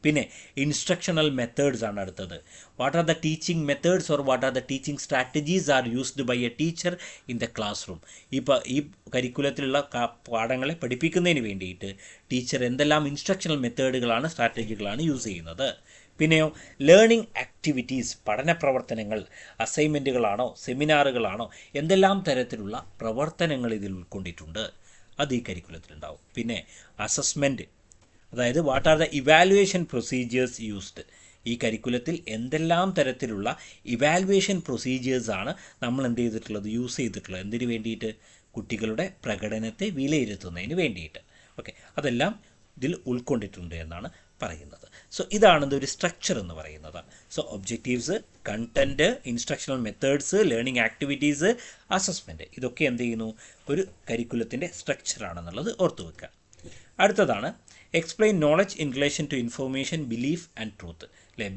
പിന്നെ ഇൻസ്ട്രക്ഷണൽ മെത്തേഡ്സ് ആണ് അടുത്തത്. What are the teaching methods or what are the teaching strategies are used by a teacher in the classroom. ഈ കരിക്കുലത്തിലുള്ള പാഠങ്ങളെ പഠിപ്പിക്കുന്നതിന് വേണ്ടിയിട്ട് ടീച്ചർ എന്തെല്ലാം ഇൻസ്ട്രക്ഷണൽ മെത്തേഡുകളാണ്, സ്ട്രാറ്റജികളാണ് യൂസ് ചെയ്യുന്നത്. പിന്നെയോ ലേണിംഗ് ആക്ടിവിറ്റീസ്, പഠന പ്രവർത്തനങ്ങൾ, അസൈൻമെൻറ്റുകളാണോ സെമിനാറുകളാണോ, എന്തെല്ലാം തരത്തിലുള്ള പ്രവർത്തനങ്ങൾ ഇതിൽ ഉൾക്കൊണ്ടിട്ടുണ്ട് അത് ഈ കരിക്കുലത്തിലുണ്ടാവും. പിന്നെ അസസ്മെൻറ്റ്, അതായത് what are the evaluation procedures used. ഈ കരിക്കുലത്തിൽ എന്തെല്ലാം തരത്തിലുള്ള ഇവാലുവേഷൻ പ്രൊസീജിയേഴ്സാണ് നമ്മൾ എന്ത് ചെയ്തിട്ടുള്ളത്, യൂസ് ചെയ്തിട്ടുള്ളത്, എന്തിനു വേണ്ടിയിട്ട്, കുട്ടികളുടെ പ്രകടനത്തെ വിലയിരുത്തുന്നതിന് വേണ്ടിയിട്ട്. ഓക്കെ, അതെല്ലാം ഇതിൽ ഉൾക്കൊണ്ടിട്ടുണ്ട് എന്നാണ് പറയുന്നത്. സോ ഇതാണ് ഒരു സ്ട്രക്ചർ എന്ന് പറയുന്നത്. So objectives, content, instructional methods, learning activities, assessment, ഇതൊക്കെ എന്ത് ചെയ്യുന്നു ഒരു കരിക്കുലത്തിൻ്റെ സ്ട്രക്ചറാണെന്നുള്ളത് ഓർത്തു വെക്കുക. അടുത്തതാണ് explain knowledge in relation to information, belief and truth. അല്ലേ,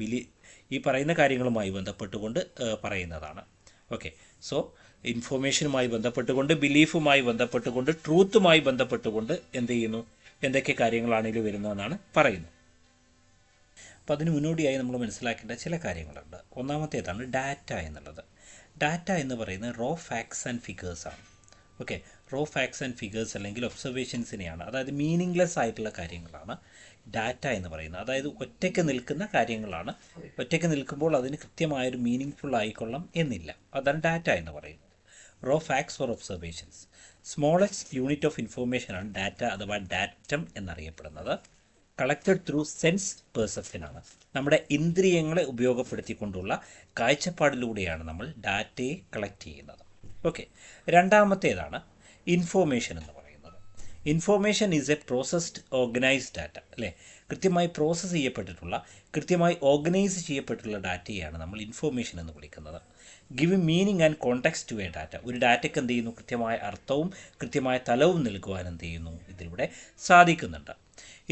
ഈ പറയുന്ന കാര്യങ്ങളുമായി ബന്ധപ്പെട്ടുകൊണ്ട് പറയുന്നതാണ്. ഓക്കെ, സോ ഇൻഫോർമേഷനുമായി ബന്ധപ്പെട്ടുകൊണ്ട്, ബിലീഫുമായി ബന്ധപ്പെട്ടുകൊണ്ട്, ട്രൂത്തുമായി ബന്ധപ്പെട്ടുകൊണ്ട് എന്ത് ചെയ്യുന്നു, എന്തൊക്കെ കാര്യങ്ങളാണ് ഇതിൽ വരുന്നതെന്നാണ് പറയുന്നത്. അപ്പോൾ അതിന് മുന്നോടിയായി നമ്മൾ മനസ്സിലാക്കേണ്ട ചില കാര്യങ്ങളുണ്ട്. ഒന്നാമത്തേതാണ് ഡാറ്റ എന്നുള്ളത്. ഡാറ്റ എന്ന് പറയുന്നത് റോ ഫാക്ട്സ് ആൻഡ് ഫിഗേഴ്സാണ്. Okay, raw facts and figures അല്ലെങ്കിൽ ഒബ്സർവേഷൻസിനെയാണ്, അതായത് മീനിങ്ലെസ് ആയിട്ടുള്ള കാര്യങ്ങളാണ് ഡാറ്റ എന്ന് പറയുന്നത്. അതായത് ഒറ്റയ്ക്ക് നിൽക്കുന്ന കാര്യങ്ങളാണ്. ഒറ്റയ്ക്ക് നിൽക്കുമ്പോൾ അതിന് കൃത്യമായൊരു മീനിങ് ഫുൾ ആയിക്കൊള്ളാം എന്നില്ല. അതാണ് ഡാറ്റ എന്ന് പറയുന്നത്. Raw facts or observations. Smallest unit of ഇൻഫോർമേഷനാണ് ഡാറ്റ അഥവാ ഡാറ്റം എന്നറിയപ്പെടുന്നത്. കളക്റ്റഡ് ത്രൂ സെൻസ് പെർസെപ്ഷനാണ്. നമ്മുടെ ഇന്ദ്രിയങ്ങളെ ഉപയോഗപ്പെടുത്തിക്കൊണ്ടുള്ള കാഴ്ചപ്പാടിലൂടെയാണ് നമ്മൾ ഡാറ്റയെ കളക്ട് ചെയ്യുന്നത്. ഓക്കെ, രണ്ടാമത്തേതാണ് ഇൻഫോർമേഷൻ എന്ന് പറയുന്നത്. Information is A processed organised data, അല്ലേ? കൃത്യമായി പ്രോസസ്സ് ചെയ്യപ്പെട്ടിട്ടുള്ള, കൃത്യമായി ഓർഗനൈസ് ചെയ്യപ്പെട്ടിട്ടുള്ള ഡാറ്റയാണ് നമ്മൾ ഇൻഫോർമേഷൻ എന്ന് വിളിക്കുന്നത്. Give meaning and context to a data. ഒരു ഡാറ്റയ്ക്ക് എന്ത് ചെയ്യുന്നു? കൃത്യമായ അർത്ഥവും കൃത്യമായ തലവും നൽകുവാൻ എന്ത് ചെയ്യുന്നു? ഇതിലൂടെ സാധിക്കുന്നുണ്ട്.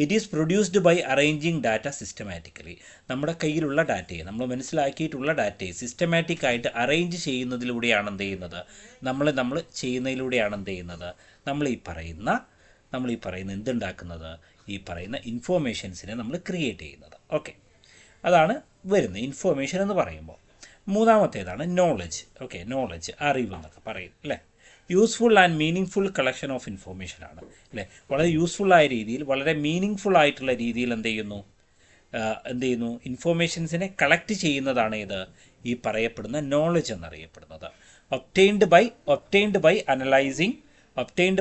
It is produced by arranging data systematically. നമ്മുടെ കയ്യിലുള്ള ഡാറ്റയെ, നമ്മൾ മനസ്സിലാക്കിയിട്ടുള്ള ഡാറ്റയെ സിസ്റ്റമാറ്റിക് ആയിട്ട് അറേഞ്ച് ചെയ്യുന്നതിലൂടെയാണ് എന്ത് ചെയ്യുന്നത്? നമ്മൾ ചെയ്യുന്നതിലൂടെയാണ് എന്ത് ചെയ്യുന്നത്? നമ്മൾ ഈ പറയുന്ന എന്തുണ്ടാക്കുന്നത്? ഈ പറയുന്ന ഇൻഫോർമേഷൻസിനെ നമ്മൾ ക്രിയേറ്റ് ചെയ്യുന്നത്. ഓക്കെ, അതാണ് വരുന്നത് ഇൻഫോർമേഷൻ എന്ന് പറയുമ്പോൾ. മൂന്നാമത്തേതാണ് നോളജ്. ഓക്കെ, നോളജ്, അറിവ് എന്നൊക്കെ പറയും, അല്ലേ? Useful and meaning full collection of information ആണ്, അല്ലേ? വളരെ യൂസ്ഫുള്ളായ രീതിയിൽ, വളരെ മീനിങ് ഫുൾ ആയിട്ടുള്ള രീതിയിൽ എന്ത് ചെയ്യുന്നു? ഇൻഫോർമേഷൻസിനെ കളക്ട് ചെയ്യുന്നതാണ് ഇത് ഈ പറയപ്പെടുന്ന നോളജ് എന്നറിയപ്പെടുന്നത്. Obtained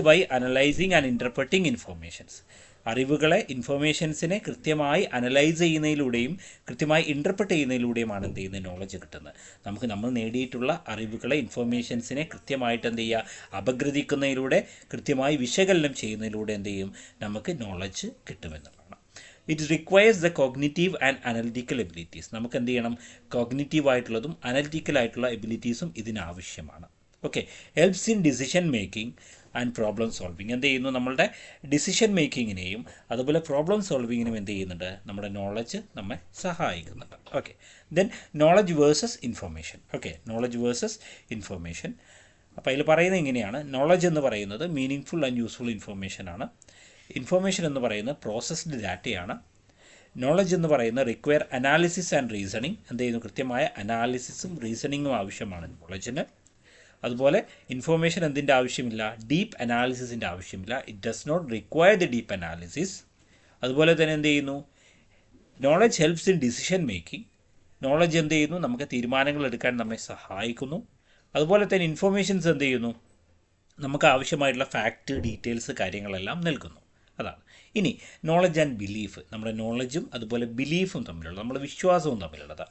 by analysing and interpreting informations. അറിവുകളെ, ഇൻഫോർമേഷൻസിനെ കൃത്യമായി അനലൈസ് ചെയ്യുന്നതിലൂടെയും കൃത്യമായി ഇൻ്റർപ്രറ്റ് ചെയ്യുന്നതിലൂടെയുമാണ് എന്ത് ചെയ്യുന്നത്? നോളജ് കിട്ടുന്നത്. നമ്മൾ നേടിയിട്ടുള്ള അറിവുകളെ, ഇൻഫോർമേഷൻസിനെ കൃത്യമായിട്ട് എന്ത് ചെയ്യുക? അപഗ്രഥിക്കുന്നതിലൂടെ, കൃത്യമായി വിശകലനം ചെയ്യുന്നതിലൂടെ എന്ത് ചെയ്യും? നമുക്ക് നോളജ് കിട്ടുമെന്നുള്ളതാണ്. It requires the cognitive and analytical abilities. നമുക്ക് എന്ത് ചെയ്യണം? കോഗ്നിറ്റീവ് ആയിട്ടുള്ളതും അനലിറ്റിക്കൽ ആയിട്ടുള്ള എബിലിറ്റീസും ഇതിനാവശ്യമാണ്. Okay, helps in decision making and problem solving. എന്ത് ചെയ്യുന്നു? നമ്മളുടെ ഡിസിഷൻ മേക്കിങ്ങിനെയും അതുപോലെ പ്രോബ്ലം സോൾവിങ്ങിനും എന്ത് ചെയ്യുന്നുണ്ട്? നമ്മുടെ നോളജ് നമ്മെ സഹായിക്കുന്നുണ്ട്. Okay, then knowledge versus information. Okay, knowledge versus information. അപ്പോൾ അതിൽ പറയുന്നത് ഇങ്ങനെയാണ്. നോളജ് എന്ന് പറയുന്നത് മീനിങ് ഫുൾ ആൻഡ് യൂസ്ഫുൾ ഇൻഫോർമേഷനാണ്. ഇൻഫോർമേഷൻ എന്ന് പറയുന്നത് പ്രോസസ്ഡ് ഡാറ്റയാണ്. നോളജ് എന്ന് പറയുന്നത് റിക്വയർ അനാലിസിസ് ആൻഡ് റീസണിങ്. എന്ത് ചെയ്യുന്നു? കൃത്യമായ അനാലിസിസും റീസണിങ്ങും ആവശ്യമാണ് നോളജിന്. അതുപോലെ ഇൻഫോർമേഷൻ എന്തിൻ്റെ ആവശ്യമില്ല? ഡീപ്പ് അനാലിസിസിൻ്റെ ആവശ്യമില്ല. It does not require the deep analysis. അതുപോലെ തന്നെ എന്ത് ചെയ്യുന്നു? Knowledge helps in decision making. Knowledge എന്ത് ചെയ്യുന്നു? നമുക്ക് തീരുമാനങ്ങൾ എടുക്കാൻ നമ്മെ സഹായിക്കുന്നു. അതുപോലെ തന്നെ ഇൻഫോർമേഷൻസ് എന്ത് ചെയ്യുന്നു? നമുക്ക് ആവശ്യമായിട്ടുള്ള ഫാക്റ്റ്, ഡീറ്റെയിൽസ്, കാര്യങ്ങളെല്ലാം നൽകുന്നു. അതാണ്. ഇനി നോളജ് ആൻഡ് ബിലീഫ്. നമ്മുടെ നോളജും അതുപോലെ ബിലീഫും തമ്മിലുള്ള, നമ്മുടെ വിശ്വാസവും തമ്മിലുള്ളത്.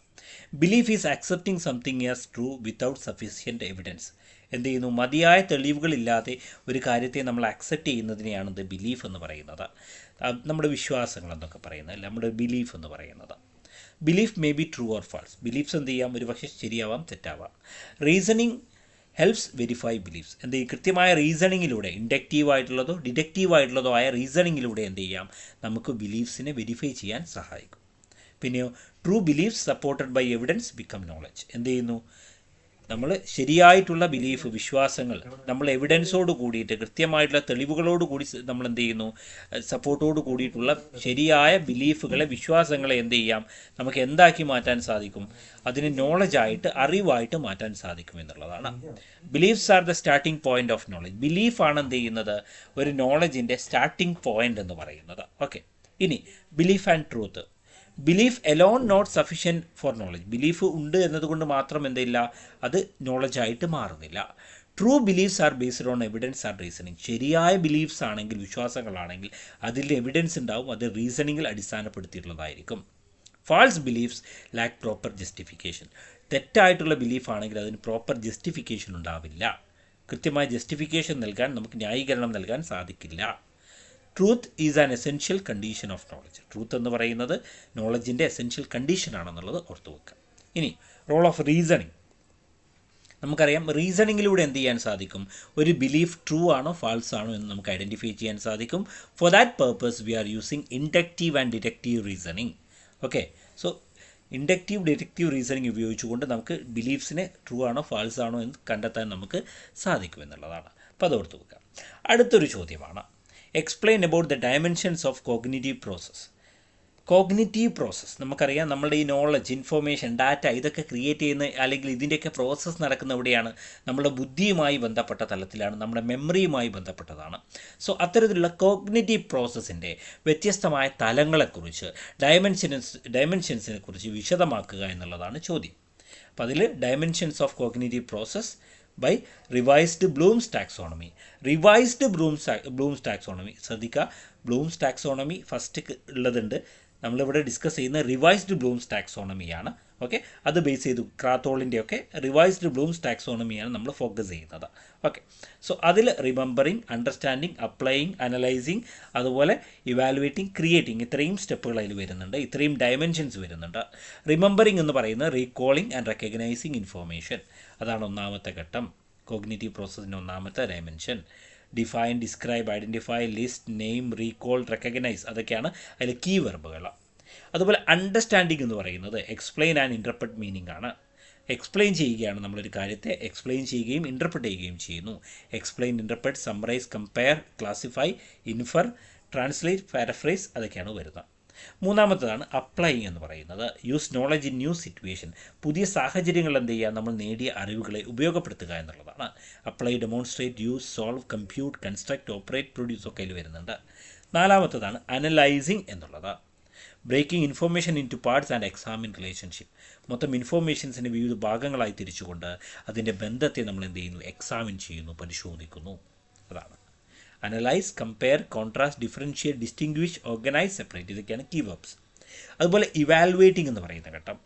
Belief is accepting something as true without sufficient evidence. എന്ത് ചെയ്യുന്നു? മതിയായ തെളിവുകളില്ലാതെ ഒരു കാര്യത്തെ നമ്മൾ അക്സെപ്റ്റ് ചെയ്യുന്നതിനെയാണ് ഇത് ബിലീഫ് എന്ന് പറയുന്നത്. നമ്മുടെ വിശ്വാസങ്ങൾ എന്നൊക്കെ പറയുന്നത്, അല്ല, നമ്മുടെ ബിലീഫ് എന്ന് പറയുന്നത്. Belief may be true or false. Beliefs എന്ത് ചെയ്യാം? ഒരു പക്ഷേ ശരിയാവാം, തെറ്റാവാം. Reasoning helps verify beliefs. എന്ത് ചെയ്യും? കൃത്യമായ റീസണിങ്ങിലൂടെ, ഇൻഡക്റ്റീവായിട്ടുള്ളതോ ഡിഡക്റ്റീവായിട്ടുള്ളതോ ആയ റീസണിങ്ങിലൂടെ എന്ത് ചെയ്യാം? നമുക്ക് ബിലീഫ്സിനെ വെരിഫൈ ചെയ്യാൻ സഹായിക്കും. പിന്നെയോ true beliefs supported by evidence become knowledge. എന്ത് ചെയ്യുന്നു? നമ്മൾ ശരിയായിട്ടുള്ള ബിലീഫ്, വിശ്വാസങ്ങൾ നമ്മൾ എവിഡൻസോട് കൂടിയിട്ട്, കൃത്യമായിട്ടുള്ള തെളിവുകളോട് കൂടി നമ്മൾ എന്ത് ചെയ്യുന്നു? സപ്പോർട്ടോട് കൂടിയിട്ടുള്ള ശരിയായ ബിലീഫുകളെ, വിശ്വാസങ്ങളെ എന്ത് ചെയ്യാം? നമുക്ക് എന്താക്കി മാറ്റാൻ സാധിക്കും? അതിന് നോളജായിട്ട്, അറിവായിട്ട് മാറ്റാൻ സാധിക്കും എന്നുള്ളതാണ്. Beliefs are the starting point of knowledge. ബിലീഫാണ് എന്ത് ചെയ്യുന്നത്? ഒരു നോളജിൻ്റെ സ്റ്റാർട്ടിംഗ് പോയിന്റ് എന്ന് പറയുന്നത്. ഓക്കെ, ഇനി belief and truth. Belief alone not sufficient for knowledge. Belief ഉണ്ട് എന്നതുകൊണ്ട് മാത്രം എന്തില്ല? അത് നോളജായിട്ട് മാറുന്നില്ല. True beliefs are based on evidence are reasoning. ശരിയായ ബിലീഫ്സ് ആണെങ്കിൽ, വിശ്വാസങ്ങളാണെങ്കിൽ അതിൽ എവിഡൻസ് ഉണ്ടാവും, അത് റീസണിങ്ങിൽ അടിസ്ഥാനപ്പെടുത്തിയിട്ടുള്ളതായിരിക്കും. False beliefs lack proper justification. തെറ്റായിട്ടുള്ള ബിലീഫാണെങ്കിൽ അതിന് പ്രോപ്പർ ജസ്റ്റിഫിക്കേഷൻ ഉണ്ടാവില്ല. കൃത്യമായ ജസ്റ്റിഫിക്കേഷൻ നൽകാൻ, നമുക്ക് ന്യായീകരണം നൽകാൻ സാധിക്കില്ല. Truth is an essential condition of knowledge. Truth എന്ന് പറയുന്നത് നോളജിൻ്റെ എസെൻഷ്യൽ കണ്ടീഷനാണെന്നുള്ളത് ഓർത്തു വെക്കുക. ഇനി റോൾ ഓഫ് റീസണിങ്. നമുക്കറിയാം, റീസണിങ്ങിലൂടെ എന്ത് ചെയ്യാൻ സാധിക്കും? ഒരു ബിലീഫ് ട്രൂ ആണോ ഫാൾസ് ആണോ എന്ന് നമുക്ക് ഐഡൻറ്റിഫൈ ചെയ്യാൻ സാധിക്കും. For that purpose we are using inductive and deductive reasoning. Okay, so inductive, deductive reasoning ഉപയോഗിച്ചുകൊണ്ട് നമുക്ക് ബിലീഫ്സിനെ ട്രൂ ആണോ ഫാൾസ് ആണോ എന്ന് കണ്ടെത്താൻ നമുക്ക് സാധിക്കുമെന്നുള്ളതാണ്. അപ്പോൾ അത് ഓർത്ത് വെക്കുക. അടുത്തൊരു ചോദ്യമാണ്, explain about the dimensions of cognitive process. Cognitive process നമുക്കറിയാം, നമ്മളുടെ ഈ നോളജ്, ഇൻഫോർമേഷൻ, ഡാറ്റ ഇതൊക്കെ ക്രിയേറ്റ് ചെയ്യുന്ന, അല്ലെങ്കിൽ ഇതിൻ്റെയൊക്കെ പ്രോസസ്സ് നടക്കുന്ന എവിടെയാണ്? നമ്മുടെ ബുദ്ധിയുമായി ബന്ധപ്പെട്ട തലത്തിലാണ്, നമ്മുടെ മെമ്മറിയുമായി ബന്ധപ്പെട്ടതാണ്. സോ അത്തരത്തിലുള്ള കോഗ്നിറ്റീവ് പ്രോസസ്സിൻ്റെ വ്യത്യസ്തമായ തലങ്ങളെക്കുറിച്ച്, ഡയമെൻഷൻസിനെ കുറിച്ച് വിശദമാക്കുക എന്നുള്ളതാണ് ചോദ്യം. അപ്പോൾ അതിൽ dimensions of cognitive process by revised Bloom's taxonomy. Revised Bloom's taxonomy ശ്രദ്ധിക്കുക. ബ്ലൂംസ് ടാക്സോണമി ഫസ്റ്റ് ഉള്ളതുണ്ട്. നമ്മളിവിടെ ഡിസ്കസ് ചെയ്യുന്ന റിവൈസ്ഡ് ബ്ലൂംസ് ടാക്സോണമിയാണ്. ഓക്കെ, അത് ബേസ് ചെയ്തു ക്രാത്തോളിൻ്റെയൊക്കെ റിവൈസ്ഡ് ബ്ലൂംസ് ടാക്സോണമിയാണ് നമ്മൾ ഫോക്കസ് ചെയ്യുന്നത്. ഓക്കെ, സോ അതിൽ റിമെമ്പറിങ്, അണ്ടർസ്റ്റാൻഡിങ്, അപ്ലൈയിങ്, അനലൈസിങ്, അതുപോലെ ഇവാലുവേറ്റിംഗ്, ക്രിയേറ്റിംഗ്, ഇത്രയും സ്റ്റെപ്പുകൾ അതിൽ വരുന്നുണ്ട്, ഇത്രയും ഡയമെൻഷൻസ് വരുന്നുണ്ട്. റിമെമ്പറിങ് എന്ന് പറയുന്നത് റീകോളിംഗ് ആൻഡ് റെക്കഗ്നൈസിങ് ഇൻഫോർമേഷൻ, അതാണ് ഒന്നാമത്തെ ഘട്ടം, കോഗ്നിറ്റീവ് പ്രോസസ്സിൻ്റെ ഒന്നാമത്തെ dimension. Define, describe, identify, list, name, recall, recognise, അതൊക്കെയാണ് അതിൽ കീ വെർബുകൾ. അതുപോലെ അണ്ടർസ്റ്റാൻഡിങ് എന്ന് പറയുന്നത് എക്സ്പ്ലെയിൻ ആൻഡ് ഇൻ്റർപ്രറ്റ് മീനിങ് ആണ്. എക്സ്പ്ലെയിൻ ചെയ്യുകയാണ്, നമ്മളൊരു കാര്യത്തെ എക്സ്പ്ലെയിൻ ചെയ്യുകയും ഇൻ്റർപ്രറ്റ് ചെയ്യുകയും ചെയ്യുന്നു. Explain, interpret, summarise, compare, classify, infer, translate, paraphrase, അതൊക്കെയാണ് വരുന്നത്. മൂന്നാമത്തേതാണ് അപ്ലൈയിങ് എന്ന് പറയുന്നത്. Use knowledge in new situation, പുതിയ സാഹചര്യങ്ങൾ എന്ത് ചെയ്യുക, നമ്മൾ നേടിയ അറിവുകളെ ഉപയോഗപ്പെടുത്തുക എന്നുള്ളതാണ്. Apply, demonstrate, use, solve, compute, construct, operate, produce ഒക്കെ അതിൽ വരുന്നുണ്ട്. നാലാമത്തേതാണ് അനലൈസിങ് എന്നുള്ളത്. Breaking information into parts and examine relationship, മൊത്തം ഇൻഫോർമേഷൻസിൻ്റെ വിവിധ ഭാഗങ്ങളായി തിരിച്ചുകൊണ്ട് അതിൻ്റെ ബന്ധത്തെ നമ്മൾ എന്ത് ചെയ്യുന്നു, എക്സാമിൻ ചെയ്യുന്നു, പരിശോധിക്കുന്നു. അതാണ് analyse, compare, contrast, differentiate, distinguish, organise, separate, ഇതൊക്കെയാണ് കീ വെർബ്സ്. അതുപോലെ ഇവാലുവേറ്റിംഗ് എന്ന് പറയുന്ന ഘട്ടം,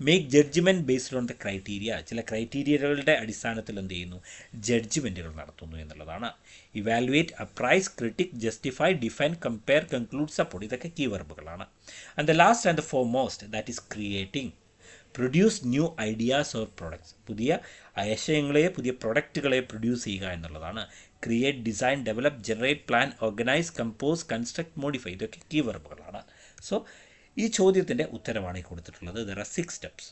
make judgement based on the criteria, ചില ക്രൈറ്റീരിയകളുടെ അടിസ്ഥാനത്തിൽ എന്ത് ചെയ്യുന്നു, ജഡ്ജ്മെൻറ്റുകൾ നടത്തുന്നു എന്നുള്ളതാണ്. Evaluate, appraise, critique, justify, define, compare, conclude, support, ഇതൊക്കെ കീ വെർബുകളാണ്. And the last and the foremost, that is creating. Produce new ideas or products, പുതിയ ആശയങ്ങളെ, പുതിയ പ്രൊഡക്റ്റുകളെ പ്രൊഡ്യൂസ് ചെയ്യുക എന്നുള്ളതാണ്. Create, design, develop, generate, plan, organise, compose, construct, modify, ഇതൊക്കെ key വെർബുകളാണ്. So ഈ ചോദ്യത്തിൻ്റെ ഉത്തരമാണ് ഈ കൊടുത്തിട്ടുള്ളത്. There are 6 steps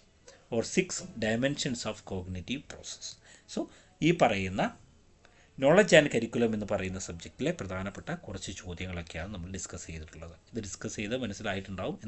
or 6 dimensions of cognitive process. So ഈ പറയുന്ന നോളജ് ആൻഡ് കരിക്കുലം എന്ന് പറയുന്ന സബ്ജക്റ്റിലെ പ്രധാനപ്പെട്ട കുറച്ച് ചോദ്യങ്ങളൊക്കെയാണ് നമ്മൾ ഡിസ്കസ് ചെയ്തിട്ടുള്ളത്. ഇത് ഡിസ്കസ് ചെയ്ത് മനസ്സിലായിട്ടുണ്ടാവും എന്ന്